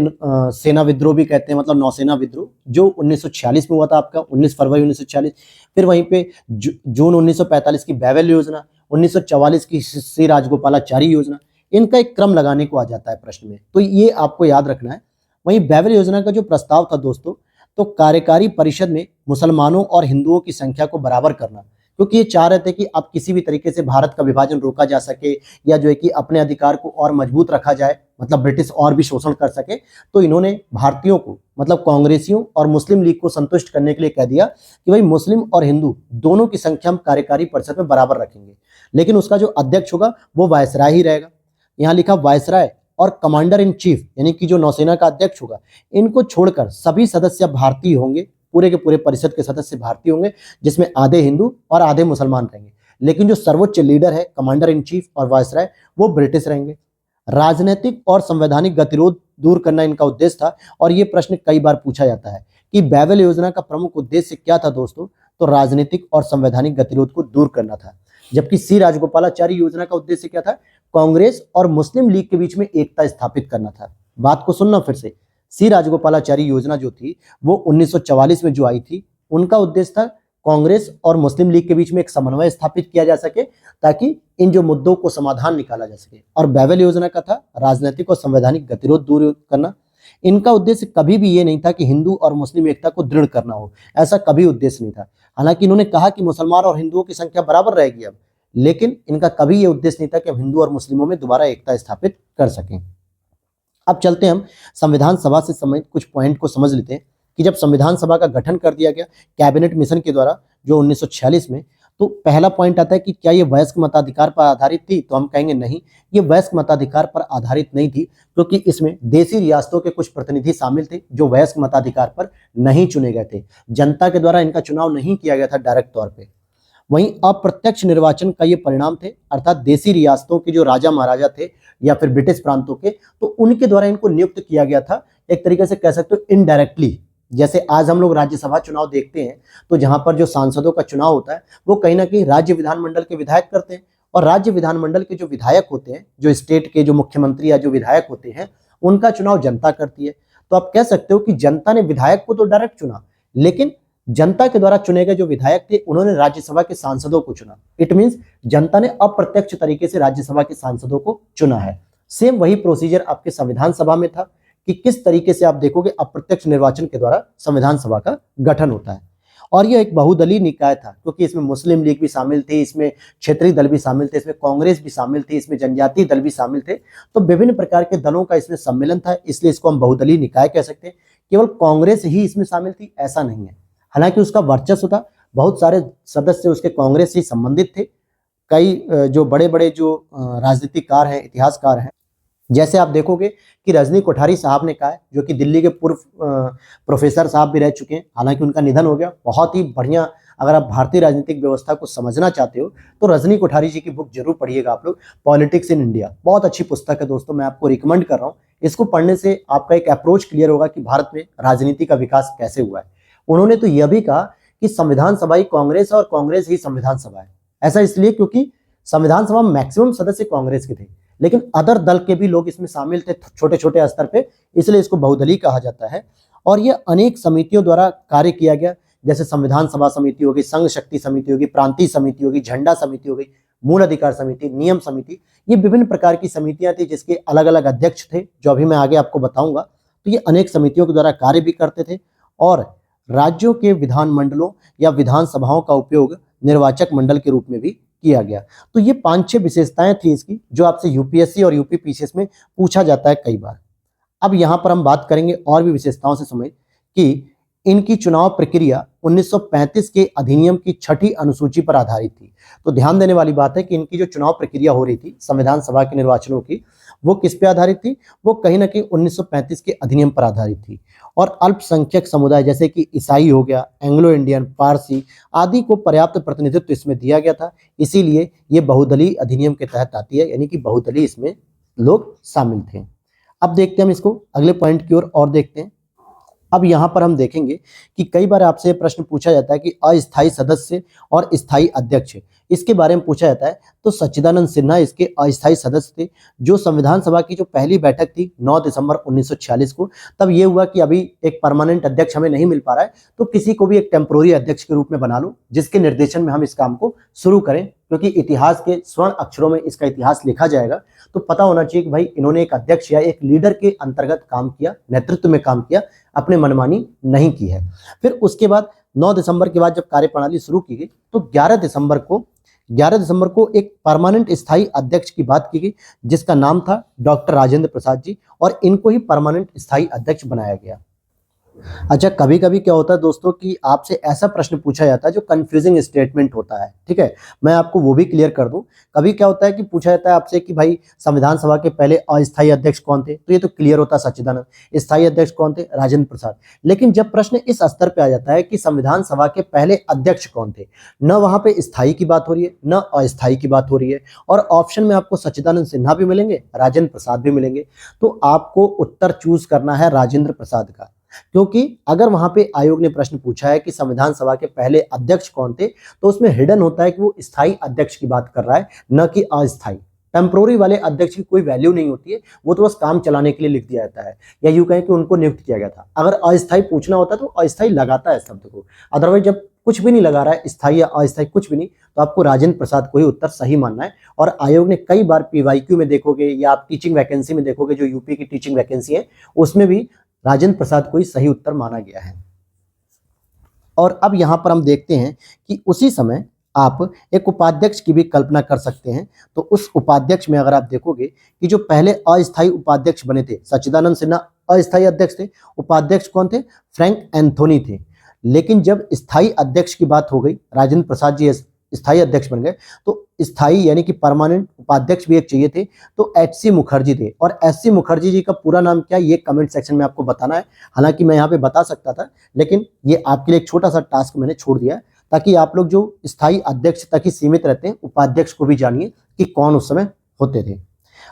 A: सेना विद्रोह भी कहते हैं, मतलब नौसेना विद्रोह, जो 1946 में हुआ था आपका 19 फरवरी 1946। फिर वहीं पे जून 1945 की बैबल योजना, 1944 की श्री राजगोपालाचारी योजना, इनका एक क्रम लगाने को आ जाता है प्रश्न में, तो ये आपको याद रखना है। वहीं बैबल योजना का जो प्रस्ताव था दोस्तों, तो कार्यकारी परिषद में मुसलमानों और हिंदुओं की संख्या को बराबर करना, क्योंकि ये चाह रहे थे कि अब किसी भी तरीके से भारत का विभाजन रोका जा सके, या जो है कि अपने अधिकार को और मजबूत रखा जाए, मतलब ब्रिटिश और भी शोषण कर सके। तो इन्होंने भारतीयों को, मतलब कांग्रेसियों और मुस्लिम लीग को संतुष्ट करने के लिए कह दिया कि भाई मुस्लिम और हिंदू दोनों की संख्या हम कार्यकारी परिषद में बराबर रखेंगे, लेकिन उसका जो अध्यक्ष होगा वो वायसराय ही रहेगा। यहाँ लिखा वायसराय और कमांडर इन चीफ, यानी कि जो नौसेना का अध्यक्ष होगा, इनको छोड़कर सभी सदस्य भारतीय होंगे, पूरे के पूरे परिषद के सदस्य भारतीय होंगे, जिसमें आधे हिंदू और आधे मुसलमान रहेंगे। लेकिन जो सर्वोच्च लीडर है, कमांडर इन चीफ और वायसराय, वो ब्रिटिश रहेंगे। राजनीतिक और संवैधानिक गतिरोध दूर करना इनका उद्देश्य था। और ये प्रश्न कई बार पूछा जाता है कि बैबल योजना का प्रमुख उद्देश्य क्या था दोस्तों, तो राजनीतिक और संवैधानिक गतिरोध को दूर करना था। जबकि सी राजगोपालाचारी योजना का उद्देश्य क्या था, कांग्रेस और मुस्लिम लीग के बीच में एकता स्थापित करना था। बात को सुनना फिर से, सी राजगोपालाचारी योजना जो थी वो 1944 में जो आई थी, उनका उद्देश्य था कांग्रेस और मुस्लिम लीग के बीच में एक समन्वय स्थापित किया जा सके, ताकि इन जो मुद्दों को समाधान निकाला जा सके। और बैबल योजना का था राजनीतिक और संवैधानिक गतिरोध दूर करना। इनका उद्देश्य कभी भी ये नहीं था कि हिंदू और मुस्लिम एकता को दृढ़ करना हो, ऐसा कभी उद्देश्य नहीं था। हालांकि इन्होंने कहा कि मुसलमान और हिंदुओं की संख्या बराबर रहेगी अब, लेकिन इनका कभी ये उद्देश्य नहीं था कि हम हिंदू और मुस्लिमों में दोबारा एकता स्थापित कर सकें। अब चलते हैं हम संविधान सभा से संबंधित कुछ पॉइंट को समझ लेते हैं कि जब संविधान सभा का गठन कर दिया गया कैबिनेट मिशन के द्वारा जो 1946 में, तो पहला पॉइंट आता है कि क्या ये वयस्क मताधिकार पर आधारित थी, तो हम कहेंगे नहीं, ये वयस्क मताधिकार पर आधारित नहीं थी, क्योंकि इसमें देशी रियासतों के कुछ प्रतिनिधि शामिल थे जो वयस्क मताधिकार पर नहीं चुने गए थे। जनता के द्वारा इनका चुनाव नहीं किया गया था डायरेक्ट तौर पर। वहीं अप्रत्यक्ष निर्वाचन का ये परिणाम थे, अर्थात देशी रियासतों के जो राजा महाराजा थे या फिर ब्रिटिश प्रांतों के, तो उनके द्वारा इनको नियुक्त किया गया था, एक तरीके से कह सकते हो इनडायरेक्टली। जैसे आज हम लोग राज्यसभा चुनाव देखते हैं, तो जहां पर जो सांसदों का चुनाव होता है वो कहीं ना कहीं राज्य विधानमंडल के विधायक करते हैं, और राज्य विधानमंडल के जो विधायक होते हैं, जो स्टेट के जो मुख्यमंत्री या जो विधायक होते हैं, उनका चुनाव जनता करती है। तो आप कह सकते हो कि जनता ने विधायक को तो डायरेक्ट चुना, लेकिन जनता के द्वारा चुने गए जो विधायक थे उन्होंने राज्यसभा के सांसदों को चुना। इट मींस जनता ने अप्रत्यक्ष तरीके से राज्यसभा के सांसदों को चुना है। सेम वही प्रोसीजर आपके संविधान सभा में था कि किस तरीके से आप देखोगे अप्रत्यक्ष निर्वाचन के द्वारा संविधान सभा का गठन होता है। और यह एक बहुदलीय निकाय था, क्योंकि इसमें मुस्लिम लीग भी शामिल थी, इसमें क्षेत्रीय दल भी शामिल थे, इसमें कांग्रेस भी शामिल थी, इसमें जनजातीय दल भी शामिल थे। तो विभिन्न प्रकार के दलों का इसमें सम्मेलन था, इसलिए इसको हम बहुदलीय निकाय कह सकते हैं। केवल कांग्रेस ही इसमें शामिल थी ऐसा नहीं है, हालांकि उसका वर्चस्व था, बहुत सारे सदस्य उसके कांग्रेस से संबंधित थे। कई जो बड़े बड़े जो राजनीतिकार हैं, इतिहासकार हैं, जैसे आप देखोगे कि रजनी कोठारी साहब ने कहा है, जो कि दिल्ली के पूर्व प्रोफेसर साहब भी रह चुके हैं, हालांकि उनका निधन हो गया। बहुत ही बढ़िया, अगर आप भारतीय राजनीतिक व्यवस्था को समझना चाहते हो तो रजनी कोठारी जी की बुक जरूर पढ़िएगा आप लोग, पॉलिटिक्स इन इंडिया। बहुत अच्छी पुस्तक है दोस्तों, मैं आपको रिकमेंड कर रहा हूँ। इसको पढ़ने से आपका एक अप्रोच क्लियर होगा कि भारत में राजनीति का विकास कैसे हुआ है। उन्होंने तो यह भी कहा कि संविधान सभा ही कांग्रेस है और कांग्रेस ही संविधान सभा है। ऐसा इसलिए क्योंकि संविधान सभा में मैक्सिमम सदस्य कांग्रेस के थे, लेकिन अदर दल के भी लोग इसमें शामिल थे छोटे छोटे स्तर पे, इसलिए इसको बहुदलीय कहा जाता है। और यह अनेक समितियों द्वारा कार्य किया गया, जैसे संविधान सभा समिति होगी, संघ शक्ति समिति होगी, प्रांतीय समिति होगी, झंडा समिति होगी, मूल अधिकार समिति, नियम समिति, ये विभिन्न प्रकार की समितियां थी जिसके अलग अलग अध्यक्ष थे, जो अभी मैं आगे आपको बताऊंगा। तो ये अनेक समितियों के द्वारा कार्य भी करते थे, और राज्यों के विधानमंडलों या विधानसभाओं का उपयोग निर्वाचक मंडल के रूप में भी किया गया। तो ये 5-6 विशेषताएं थी इसकी, जो आपसे यूपीएससी और यूपीपीसीएस में पूछा जाता है कई बार। अब यहाँ पर हम बात करेंगे और भी विशेषताओं से समझ कि इनकी चुनाव प्रक्रिया 1935 के अधिनियम की 6ठी अनुसूची पर आधारित थी। तो ध्यान देने वाली बात है कि इनकी जो चुनाव प्रक्रिया हो रही थी संविधान सभा के निर्वाचनों की, वो किस पे आधारित थी? वो कहीं ना कहीं 1935 के अधिनियम पर आधारित थी। और अल्पसंख्यक समुदाय जैसे कि ईसाई हो गया, एंग्लो इंडियन, पारसी आदि को पर्याप्त प्रतिनिधित्व इसमें दिया गया था। इसीलिए ये बहुदलीय अधिनियम के तहत आती है, यानी कि बहुदलीय इसमें लोग शामिल थे। अब देखते हैं हम इसको अगले पॉइंट की ओर और देखते हैं। अब यहाँ पर हम देखेंगे कि कई बार आपसे प्रश्न पूछा जाता है कि अस्थायी सदस्य और स्थायी अध्यक्ष, इसके बारे में पूछा जाता है। तो सच्चिदानंद सिन्हा इसके अस्थायी सदस्य थे। जो संविधान सभा की जो पहली बैठक थी 9 दिसंबर 1946 को, तब ये हुआ कि अभी एक परमानेंट अध्यक्ष हमें नहीं मिल पा रहा है, तो किसी को भी एक टेम्पोररी अध्यक्ष के रूप में बना लो, जिसके निर्देशन में हम इस काम को शुरू करें, क्योंकि इतिहास के स्वर्ण अक्षरों में इसका इतिहास लिखा जाएगा। तो पता होना चाहिए कि भाई इन्होंने एक अध्यक्ष या एक लीडर के अंतर्गत काम किया, नेतृत्व में काम किया, अपने मनमानी नहीं की है। फिर उसके बाद 9 दिसंबर के बाद जब कार्यप्रणाली शुरू की गई, तो 11 दिसंबर को एक परमानेंट स्थायी अध्यक्ष की बात की गई, जिसका नाम था डॉक्टर राजेंद्र प्रसाद जी, और इनको ही परमानेंट स्थायी अध्यक्ष बनाया गया। अच्छा, कभी कभी क्या होता है दोस्तों कि आपसे ऐसा प्रश्न पूछा जाता है जो कंफ्यूजिंग स्टेटमेंट होता है, ठीक है, मैं आपको वो भी क्लियर कर दूं। कभी क्या होता है कि पूछा जाता है आपसे कि भाई संविधान सभा के पहले अस्थायी अध्यक्ष कौन थे, तो ये तो क्लियर होता है सच्चिदानंद। स्थायी अध्यक्ष कौन थे? राजेंद्र प्रसाद। लेकिन जब प्रश्न इस स्तर पे आ जाता है कि संविधान सभा के पहले अध्यक्ष कौन थे, न वहां पे स्थायी की बात हो रही है, न अस्थायी की बात हो रही है, और ऑप्शन में आपको सच्चिदानंद सिन्हा भी मिलेंगे, राजेंद्र प्रसाद भी मिलेंगे, तो आपको उत्तर चूज करना है राजेंद्र प्रसाद का। क्योंकि अगर वहां पे आयोग ने प्रश्न पूछा है कि संविधान सभा के पहले अध्यक्ष कौन थे, तो उसमें हिडन होता है कि वो स्थायी अध्यक्ष की बात कर रहा है, न कि अस्थायी। टेम्पोररी वाले अध्यक्ष की कोई वैल्यू नहीं होती है, वो तो बस काम चलाने के लिए लिख दिया जाता है, या यूं कहें कि उनको नियुक्त किया गया था। अगर अस्थायी पूछना होता तो अस्थायी लगाता है शब्द को, अदरवाइज जब कुछ भी नहीं लगा रहा है, स्थायी या अस्थायी कुछ भी नहीं, तो आपको राजेंद्र प्रसाद को ही उत्तर सही मानना है। और आयोग ने कई बार पीवाईक्यू में देखोगे या आप टीचिंग वैकेंसी में देखोगे, जो यूपी की टीचिंग वैकेंसी है, उसमें भी राजेंद्र प्रसाद को ही सही उत्तर माना गया है। और अब यहां पर हम देखते हैं कि उसी समय आप एक उपाध्यक्ष की भी कल्पना कर सकते हैं। तो उस उपाध्यक्ष में अगर आप देखोगे कि जो पहले अस्थायी उपाध्यक्ष बने थे, सच्चिदानंद सिन्हा अस्थायी अध्यक्ष थे, उपाध्यक्ष कौन थे? फ्रैंक एंथोनी थे। लेकिन जब स्थायी अध्यक्ष की बात हो गई, राजेंद्र प्रसाद जी स्थायी अध्यक्ष बन गए, तो स्थायी यानी कि परमानेंट उपाध्यक्ष भी एक चाहिए थे, तो एच.सी. मुखर्जी थे। और एच.सी. मुखर्जी जी का पूरा नाम क्या है, ये कमेंट सेक्शन में आपको बताना है। हालांकि मैं यहाँ पे बता सकता था, लेकिन ये आपके लिए एक छोटा सा टास्क मैंने छोड़ दिया है, ताकि आप लोग जो स्थायी अध्यक्ष तक ही सीमित रहते हैं, उपाध्यक्ष को भी जानिए कि कौन उस समय होते थे।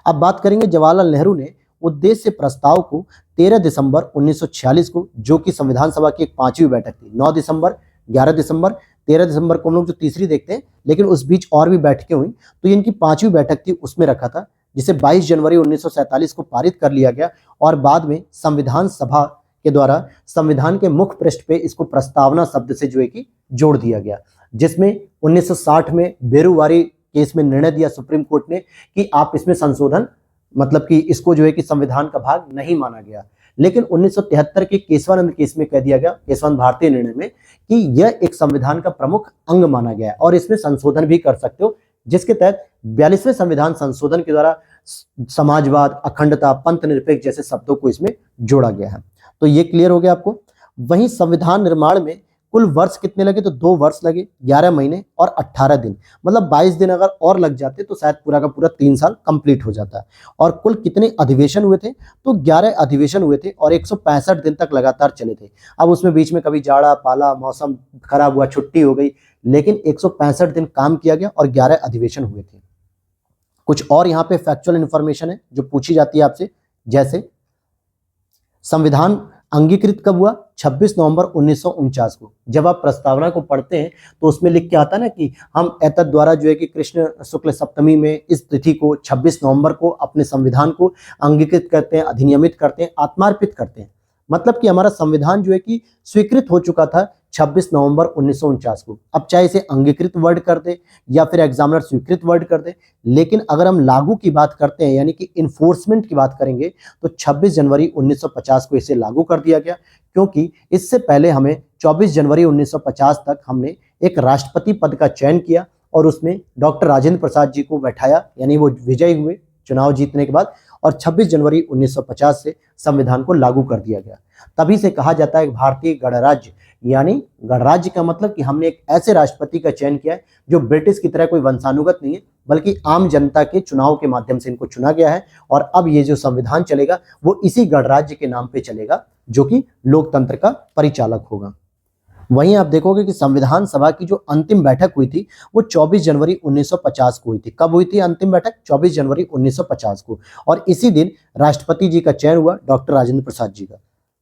A: अब बात करेंगे जवाहरलाल नेहरू ने उद्देश्य प्रस्ताव को 13 दिसंबर 1946 को, जो कि संविधान सभा की एक 5वीं बैठक थी, 9 दिसंबर, 11 दिसंबर, 13 दिसंबर को हम लोग जो तीसरी देखते हैं, लेकिन उस बीच और भी बैठकें हुई, तो इनकी 5वीं बैठक थी, उसमें रखा था, जिसे 22 जनवरी 1947 को पारित कर लिया गया। और बाद में संविधान सभा के द्वारा संविधान के मुख्य पृष्ठ पे इसको प्रस्तावना शब्द से जो है कि जोड़ दिया गया, जिसमें 1960 में बेरुवारी केस में निर्णय दिया सुप्रीम कोर्ट ने कि आप इसमें संशोधन, मतलब कि इसको जो है कि संविधान का भाग नहीं माना गया। लेकिन 1973 के केशवानंद केस में कह दिया गया, केशवानंद भारतीय निर्णय में, कि यह एक संविधान का प्रमुख अंग माना गया है और इसमें संशोधन भी कर सकते हो, जिसके तहत 42वें संविधान संशोधन के द्वारा समाजवाद, अखंडता, पंथ निरपेक्ष जैसे शब्दों को इसमें जोड़ा गया है। तो ये क्लियर हो गया आपको। वहीं संविधान निर्माण में कुल वर्ष कितने लगे, तो 2 वर्ष लगे, 11 महीने और 18 दिन, मतलब 22 दिन अगर और लग जाते तो शायद पूरा का पूरा 3 साल कंप्लीट हो जाता। और कुल कितने अधिवेशन हुए थे, तो 11 अधिवेशन हुए थे और 165 दिन तक लगातार चले थे। अब उसमें बीच में कभी जाड़ा, पाला, मौसम खराब हुआ, छुट्टी हो गई, लेकिन 165 दिन काम किया गया और 11 अधिवेशन हुए थे। कुछ और यहाँ पे फैक्चुअल इंफॉर्मेशन है जो पूछी जाती है आपसे, जैसे संविधान अंगीकृत कब हुआ? 26 नवंबर 1949 को। जब आप प्रस्तावना को पढ़ते हैं तो उसमें लिख के आता ना कि हम एतद द्वारा जो है कि कृष्ण शुक्ल सप्तमी में इस तिथि को 26 नवंबर को अपने संविधान को अंगीकृत करते हैं, अधिनियमित करते हैं, आत्मार्पित करते हैं। मतलब कि हमारा संविधान जो है कि स्वीकृत हो चुका था 26 नवंबर 1949 को। अब चाहे इसे अंगीकृत वर्ड कर दे या फिर एग्जामिनर स्वीकृत वर्ड कर दे, लेकिन अगर हम लागू की बात करते हैं यानी कि इन्फोर्समेंट की बात करेंगे, तो 26 जनवरी 1950 को इसे लागू कर दिया गया, क्योंकि इससे पहले हमें 24 जनवरी 1950 तक हमने एक राष्ट्रपति पद का चयन किया और उसमें डॉक्टर राजेंद्र प्रसाद जी को बैठाया, यानी वो विजयी हुए चुनाव जीतने के बाद, और 26 जनवरी 1950 से संविधान को लागू कर दिया गया। तभी से कहा जाता है भारतीय गणराज्य, यानी गणराज्य का मतलब कि हमने एक ऐसे राष्ट्रपति का चयन किया है जो ब्रिटिश की तरह कोई वंशानुगत नहीं है, बल्कि आम जनता के चुनाव के माध्यम से इनको चुना गया है। और अब ये जो संविधान चलेगा वो इसी गणराज्य के नाम पे चलेगा, जो कि लोकतंत्र का परिचालक होगा। वहीं आप देखोगे कि संविधान सभा की जो अंतिम बैठक हुई थी वो 24 जनवरी 1950 को हुई थी। कब हुई थी अंतिम बैठक? 24 जनवरी 1950 को। और इसी दिन राष्ट्रपति जी का चयन हुआ डॉक्टर राजेंद्र प्रसाद जी का।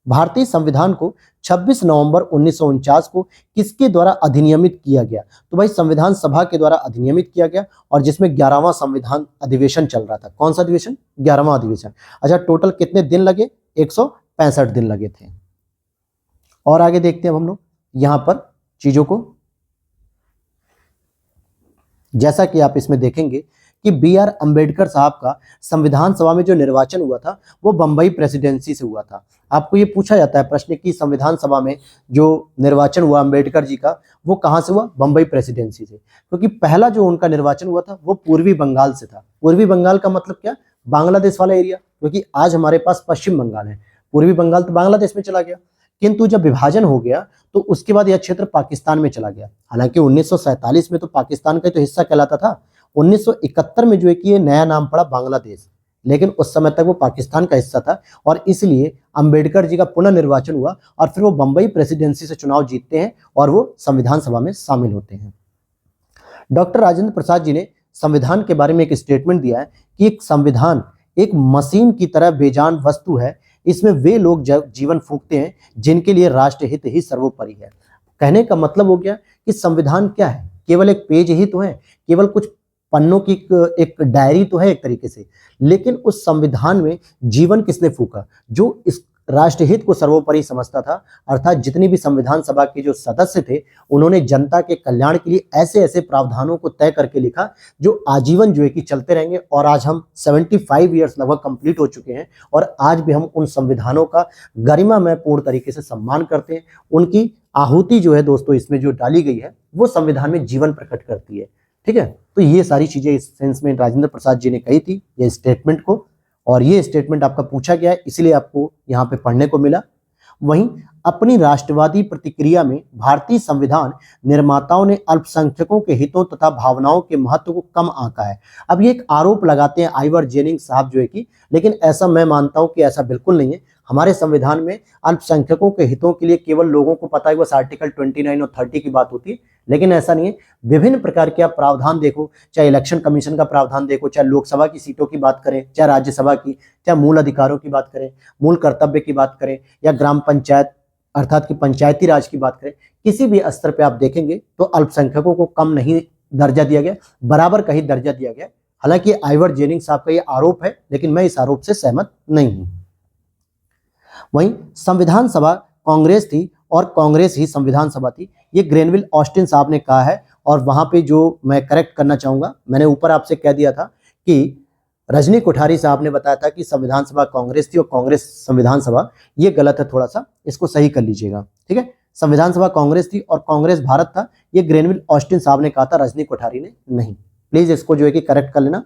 A: भारतीय संविधान को 26 नवंबर 1949 को किसके द्वारा अधिनियमित किया गया? तो भाई संविधान सभा के द्वारा अधिनियमित किया गया, और जिसमें 11वां संविधान अधिवेशन चल रहा था। कौन सा अधिवेशन? 11वां अधिवेशन। अच्छा, टोटल कितने दिन लगे? 165 दिन लगे थे। और आगे देखते हैं हम लोग यहां पर चीजों को। जैसा कि आप इसमें देखेंगे कि बी.आर. अंबेडकर साहब का संविधान सभा में जो निर्वाचन हुआ था वो बंबई प्रेसिडेंसी से हुआ था। आपको ये पूछा जाता है प्रश्न कि संविधान सभा में जो निर्वाचन हुआ अंबेडकर जी का वो कहां से हुआ? बंबई प्रेसिडेंसी से। क्योंकि पहला जो उनका निर्वाचन हुआ था वो पूर्वी बंगाल से था। पूर्वी बंगाल का मतलब क्या? बांग्लादेश वाला एरिया, क्योंकि आज हमारे पास पश्चिम बंगाल है, पूर्वी बंगाल तो बांग्लादेश में चला गया। किंतु जब विभाजन हो गया तो उसके बाद यह क्षेत्र पाकिस्तान में चला गया। हालांकि 1947 में तो पाकिस्तान का तो हिस्सा कहलाता था। 1971 में जो है कि ये नया नाम पड़ा बांग्लादेश, लेकिन उस समय तक वो पाकिस्तान का हिस्सा था। और इसलिए अंबेडकर जी का पुनर्निर्वाचन हुआ और फिर वो बंबई प्रेसिडेंसी से चुनाव जीतते हैं और वो संविधान सभा में शामिल होते हैं। डॉक्टर राजेंद्र प्रसाद जी ने संविधान के बारे में एक स्टेटमेंट दिया है कि एक संविधान एक मशीन की तरह बेजान वस्तु है, इसमें वे लोग जीवन फूंकते हैं जिनके लिए राष्ट्रहित ही सर्वोपरि है। कहने का मतलब हो गया कि संविधान क्या है? केवल एक पेज ही तो है, केवल कुछ पन्नों की एक डायरी तो है एक तरीके से, लेकिन उस संविधान में जीवन किसने फूंका? जो इस राष्ट्रहित को सर्वोपरि समझता था। अर्थात जितनी भी संविधान सभा के जो सदस्य थे उन्होंने जनता के कल्याण के लिए ऐसे ऐसे प्रावधानों को तय करके लिखा जो आजीवन जो है कि चलते रहेंगे। और आज हम 75 ईयर्स लगभग कंप्लीट हो चुके हैं और आज भी हम उन संविधानों का गरिमामय पूर्ण तरीके से सम्मान करते हैं। उनकी आहुति जो है दोस्तों इसमें जो डाली गई है वो संविधान में जीवन प्रकट करती है। ठीक है, तो ये सारी चीजें इस सेंस में राजेंद्र प्रसाद जी ने कही थी ये स्टेटमेंट को, और ये स्टेटमेंट आपका पूछा गया है इसलिए आपको यहाँ पे पढ़ने को मिला। वहीं अपनी राष्ट्रवादी प्रतिक्रिया में भारतीय संविधान निर्माताओं ने अल्पसंख्यकों के हितों तथा भावनाओं के महत्व को कम आंका है। अब ये एक आरोप लगाते हैं आइवर जेनिंग्स साहब जो है कि, लेकिन ऐसा मैं मानता हूं कि ऐसा बिल्कुल नहीं है। हमारे संविधान में अल्पसंख्यकों के हितों के लिए केवल लोगों को पता है बस आर्टिकल 29 और 30 की बात होती है, लेकिन ऐसा नहीं है। विभिन्न प्रकार के आप प्रावधान देखो, चाहे इलेक्शन कमीशन का प्रावधान देखो, चाहे लोकसभा की सीटों की बात करें, चाहे राज्यसभा की, चाहे मूल अधिकारों की बात करें, मूल कर्तव्य की बात करें, या ग्राम पंचायत अर्थात कि पंचायती राज की बात करें, किसी भी स्तर पे आप देखेंगे तो अल्पसंख्यकों को कम नहीं दर्जा दिया गया, बराबर का ही दर्जा दिया गया। हालांकि आइवर जेनिंग्स साहब का ये आरोप है, लेकिन मैं इस आरोप से सहमत नहीं हूं। वहीं संविधान सभा कांग्रेस थी और कांग्रेस ही संविधान सभा थी, ये ग्रेनविल ऑस्टिन साहब ने कहा है। और वहां पे जो मैं करेक्ट करना चाहूंगा, मैंने ऊपर आपसे कह दिया था कि रजनी कोठारी साहब ने बताया था कि संविधान सभा कांग्रेस थी और कांग्रेस संविधान सभा, ये गलत है, थोड़ा सा इसको सही कर लीजिएगा। ठीक है, संविधान सभा कांग्रेस थी और कांग्रेस भारत था, ये ग्रेनविल ऑस्टिन साहब ने कहा था, रजनी कोठारी ने नहीं। प्लीज इसको जो है कि करेक्ट कर लेना।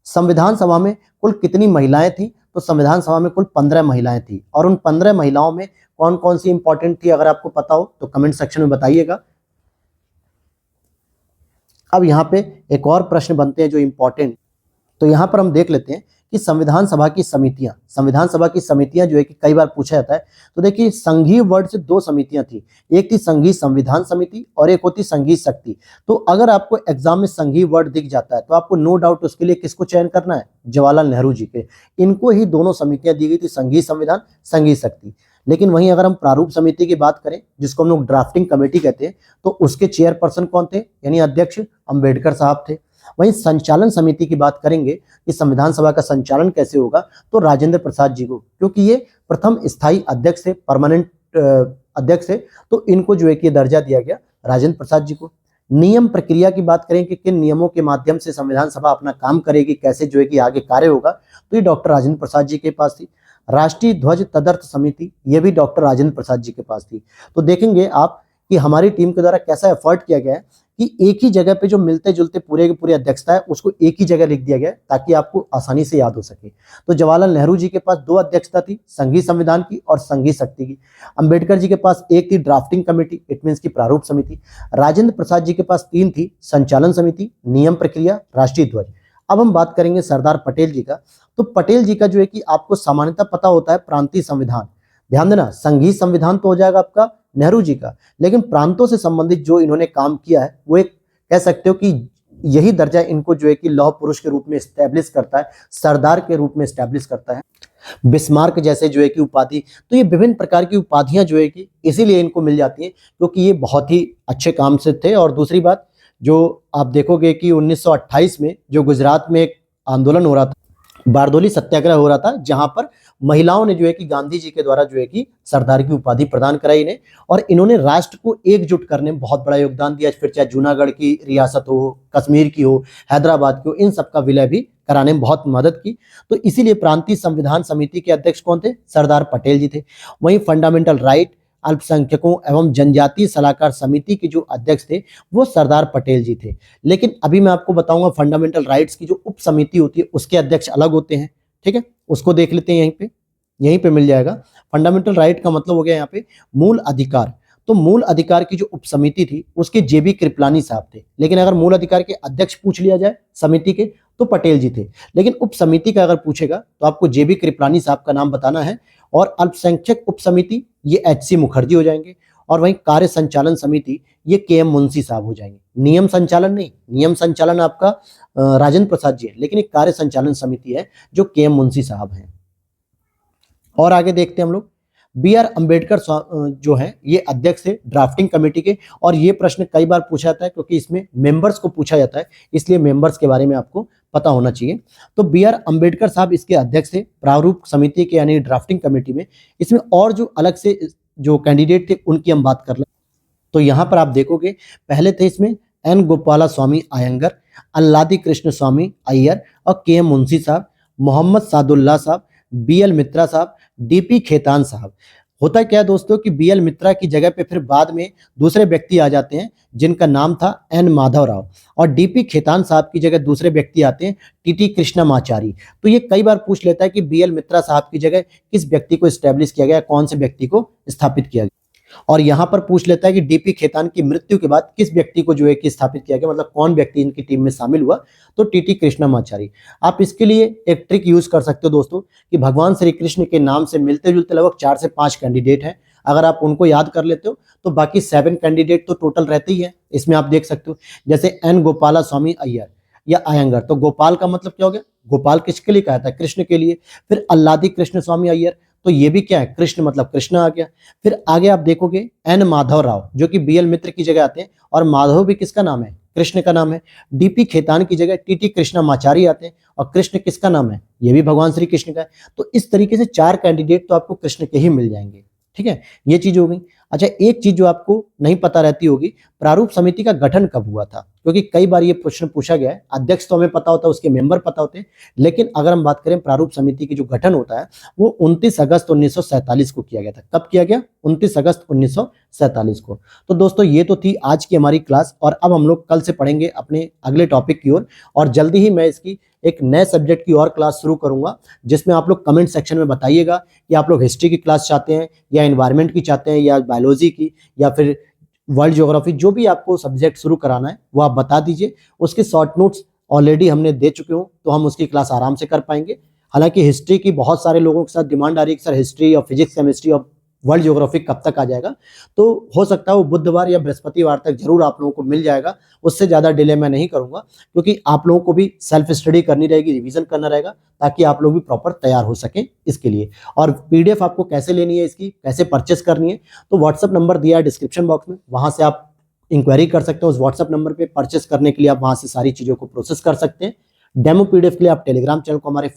A: संविधान सभा में कुल कितनी महिलाएं थी? तो संविधान सभा में कुल 15 महिलाएं थी। और उन 15 महिलाओं में कौन कौन सी इंपॉर्टेंट थी, अगर आपको पता हो तो कमेंट सेक्शन में बताइएगा। अब यहाँ पे एक और प्रश्न बनते हैं जो इंपॉर्टेंट, तो यहाँ पर हम देख लेते हैं कि संविधान सभा की समितियां जो है कि कई बार पूछा जाता है। तो देखिए संघीय वर्ड से 2 समितियां थी, एक थी संघीय संविधान समिति और एक होती संघीय शक्ति। तो अगर आपको एग्जाम में संघीय वर्ड दिख जाता है तो आपको नो डाउट उसके लिए किसको चयन करना है? जवाहरलाल नेहरू जी के। इनको ही दोनों समितियां दी गई थी, संघीय संविधान, संघीय शक्ति। लेकिन वहीं अगर हम प्रारूप समिति की बात करें, जिसको हम लोग ड्राफ्टिंग कमेटी कहते हैं, तो उसके चेयरपर्सन कौन थे? यानी अध्यक्ष अंबेडकर साहब थे। वहीं संचालन समिति की बात करेंगे कि संविधान सभा का संचालन कैसे होगा, तो राजेंद्र प्रसाद जी को, क्योंकि ये प्रथम स्थायी अध्यक्ष थे, परमानेंट अध्यक्ष थे, तो इनको जो है कि दर्जा दिया गया राजेंद्र प्रसाद जी को। नियम प्रक्रिया की बात करें कि किन नियमों के माध्यम से संविधान सभा अपना काम करेगी, कैसे जो है कि आगे कार्य होगा, तो ये डॉक्टर राजेंद्र प्रसाद जी के पास थी। राष्ट्रीय ध्वज तदर्थ समिति, ये भी डॉक्टर राजेंद्र प्रसाद जी के पास थी। तो देखेंगे आप कि हमारी टीम के द्वारा कैसा एफर्ट किया गया है कि एक ही जगह पे जो मिलते जुलते पूरे के पूरे अध्यक्षता है उसको एक ही जगह लिख दिया गया है ताकि आपको आसानी से याद हो सके। तो जवाहरलाल नेहरू जी के पास 2 अध्यक्षता थी, संघीय संविधान की और संघीय शक्ति की। अंबेडकर जी के पास एक थी ड्राफ्टिंग कमेटी, इट मीन्स की प्रारूप समिति। राजेंद्र प्रसाद जी के पास 3 थी, संचालन समिति, नियम प्रक्रिया, राष्ट्रीय ध्वज। अब हम बात करेंगे सरदार पटेल जी का। तो पटेल जी का जो है कि आपको सामान्यतः पता होता है प्रांतीय संविधान। ध्यान देना, संघीय संविधान तो हो जाएगा आपका नेहरू जी का, लेकिन प्रांतों से संबंधित जो इन्होंने काम किया है वो एक कह सकते हो कि यही दर्जा इनको जो है कि लौह पुरुष के रूप में स्टैब्लिश करता है, सरदार के रूप में स्टैब्लिश करता है। बिस्मार्क जैसे जो है कि उपाधि, तो ये विभिन्न प्रकार की उपाधियां जो है कि इसीलिए इनको मिल जाती हैं क्योंकि ये बहुत ही अच्छे काम से थे। और दूसरी बात जो आप देखोगे कि 1928 में जो गुजरात में एक आंदोलन हो रहा था, बारदोली सत्याग्रह हो रहा था, जहां पर महिलाओं ने जो है कि गांधी जी के द्वारा जो है कि सरदार की उपाधि प्रदान कराई इन्हें, और इन्होंने राष्ट्र को एकजुट करने में बहुत बड़ा योगदान दिया। फिर चाहे जूनागढ़ की रियासत हो, कश्मीर की हो, हैदराबाद की हो, इन सबका विलय भी कराने में बहुत मदद की। तो इसीलिए प्रांतीय संविधान समिति के अध्यक्ष कौन थे? सरदार पटेल जी थे। वहीं फंडामेंटल राइट, अल्पसंख्यकों एवं जनजातीय सलाहकार समिति के जो अध्यक्ष थे वो सरदार पटेल जी थे। लेकिन अभी मैं आपको बताऊंगा फंडामेंटल राइट्स की जो उप समिति होती है उसके अध्यक्ष अलग होते हैं। ठीक है, उसको देख लेते हैं, यहीं पे मिल जाएगा। फंडामेंटल राइट का मतलब हो गया यहाँ पे मूल अधिकार। तो मूल अधिकार की जो उप समिति थी उसके जेबी कृपलानी साहब थे, लेकिन अगर मूल अधिकार के अध्यक्ष पूछ लिया जाए समिति के तो पटेल जी थे। लेकिन उप समिति का अगर पूछेगा तो आपको जेबी कृपलानी साहब का नाम बताना है। और अल्पसंख्यक उप समिति ये एचसी मुखर्जी हो जाएंगे। और वहीं कार्य संचालन समिति ये केएम मुंशी साहब हो जाएंगे। नियम संचालन नहीं, नियम संचालन आपका राजेंद्र प्रसाद जी है, लेकिन एक कार्य संचालन समिति है जो केएम मुंशी साहब हैं। और आगे देखते हैं हम लोग। बी.आर. अम्बेडकर जो है ये अध्यक्ष है ड्राफ्टिंग कमेटी के। और ये प्रश्न कई बार पूछा जाता है क्योंकि इसमें मेंबर्स को पूछा जाता है, इसलिए मेंबर्स के बारे में आपको पता होना चाहिए। तो बी.आर. अम्बेडकर साहब इसके अध्यक्ष थे प्रारूप समिति के यानी ड्राफ्टिंग कमेटी में। इसमें और जो अलग से जो कैंडिडेट थे उनकी हम बात कर लें तो यहाँ पर आप देखोगे पहले थे इसमें एन गोपाला स्वामी अयंगर, अल्लादी कृष्ण स्वामी अय्यर और के.एम. मुंशी साहब, मोहम्मद सादुल्ला साहब, बी.एल. मित्रा साहब, डी.पी. खेतान साहब। होता क्या है दोस्तों कि बी.एल. मित्रा की जगह पे फिर बाद में दूसरे व्यक्ति आ जाते हैं जिनका नाम था एन माधव राव, और डी.पी. खेतान साहब की जगह दूसरे व्यक्ति आते हैं टी.टी. कृष्णमाचारी। तो ये कई बार पूछ लेता है कि बी.एल. मित्रा साहब की जगह किस व्यक्ति को स्टैब्लिश किया गया, कौन से व्यक्ति को स्थापित किया गया। और यहाँ पर पूछ लेता है कि डीपी खेतान की मृत्यु के बाद किस व्यक्ति को जो है कि स्थापित किया गया, मतलब कौन व्यक्ति इनकी टीम में शामिल हुआ, तो टीटी कृष्णमाचारी। आप इसके लिए एक ट्रिक यूज कर सकते हो दोस्तों कि भगवान श्री कृष्ण के नाम से मिलते जुलते लगभग 4 से 5 कैंडिडेट हैं। अगर आप उनको याद कर लेते हो तो बाकी 7 कैंडिडेट तो टोटल रहते ही है। इसमें आप देख सकते हो जैसे एन गोपाला स्वामी अय्यर या अयंगर, तो गोपाल का मतलब क्या हो गया, गोपाल किसके लिए कहा था, कृष्ण के लिए। फिर अल्लादी कृष्ण स्वामी अय्यर, तो ये भी क्या है, कृष्ण मतलब कृष्ण आ गया। फिर आगे आप देखोगे एन माधव राव जो कि बी.एल. मित्र की जगह आते हैं, और माधव भी किसका नाम है, कृष्ण का नाम है। डीपी खेतान की जगह टीटी कृष्णमाचारी आते हैं, और कृष्ण किसका नाम है, ये भी भगवान श्री कृष्ण का है। तो इस तरीके से 4 कैंडिडेट तो आपको कृष्ण के ही मिल जाएंगे। ठीक है, ये चीज हो गई। अच्छा, एक चीज जो आपको नहीं पता रहती होगी, प्रारूप समिति का गठन कब हुआ था, क्योंकि कई बार ये प्रश्न पूछा गया है। अध्यक्ष तो हमें पता होता है, उसके मेंबर पता होते हैं, लेकिन अगर हम बात करें प्रारूप समिति की जो गठन होता है वो 29 अगस्त 1947 को किया गया था। कब किया गया, 29 अगस्त 1947 को। तो दोस्तों ये तो थी आज की हमारी क्लास, और अब हम लोग कल से पढ़ेंगे अपने अगले टॉपिक की ओर, और जल्दी ही मैं इसकी एक नए सब्जेक्ट की और क्लास शुरू करूंगा, जिसमें आप लोग कमेंट सेक्शन में बताइएगा कि आप लोग हिस्ट्री की क्लास चाहते हैं या एनवायरनमेंट की चाहते हैं या बायोलॉजी की या फिर वर्ल्ड ज्योग्राफी, जो भी आपको सब्जेक्ट शुरू कराना है वो आप बता दीजिए। उसके शॉर्ट नोट्स ऑलरेडी हमने दे चुके हो, तो हम उसकी क्लास आराम से कर पाएंगे। हालांकि हिस्ट्री की बहुत सारे लोगों के साथ डिमांड आ रही है कि सर हिस्ट्री और फिजिक्स केमिस्ट्री और वर्ल्ड ज्योग्राफी कब तक आ जाएगा, तो हो सकता है वो बुधवार या बृहस्पतिवार तक जरूर आप लोगों को मिल जाएगा। उससे ज़्यादा डिले मैं नहीं करूंगा, क्योंकि आप लोगों को भी सेल्फ स्टडी करनी रहेगी, रिवीजन करना रहेगा, ताकि आप लोग भी प्रॉपर तैयार हो सकें इसके लिए। और पीडीएफ आपको कैसे लेनी है, इसकी कैसे परचेस करनी है, तो व्हाट्सअप नंबर दिया है डिस्क्रिप्शन बॉक्स में, वहां से आप इंक्वायरी कर सकते हो। उस व्हाट्सअप नंबर पर परचेस करने के लिए आप वहां से सारी चीज़ों को प्रोसेस कर सकते हैं। डेमो पीडीएफ के लिए आप टेलीग्राम चैनल को हमारे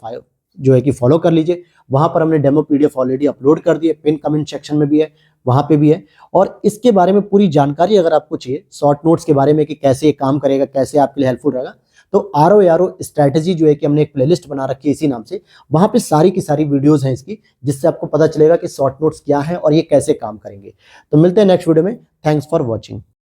A: जो है कि फॉलो कर लीजिए, वहां पर हमने डेमो पीडीएफ ऑलरेडी अपलोड कर दिए, पिन कमेंट सेक्शन में भी है, वहां पे भी है। और इसके बारे में पूरी जानकारी अगर आपको चाहिए, शॉर्ट नोट्स के बारे में कि कैसे ये काम करेगा, कैसे आपके लिए हेल्पफुल रहेगा, तो आरओ स्ट्रैटेजी जो है कि हमने एक प्लेलिस्ट बना रखी है इसी नाम से, वहां पे सारी की सारी वीडियोस हैं इसकी, जिससे आपको पता चलेगा कि शॉर्ट नोट्स क्या है और ये कैसे काम करेंगे। तो मिलते हैं नेक्स्ट वीडियो में। Thanks for watching.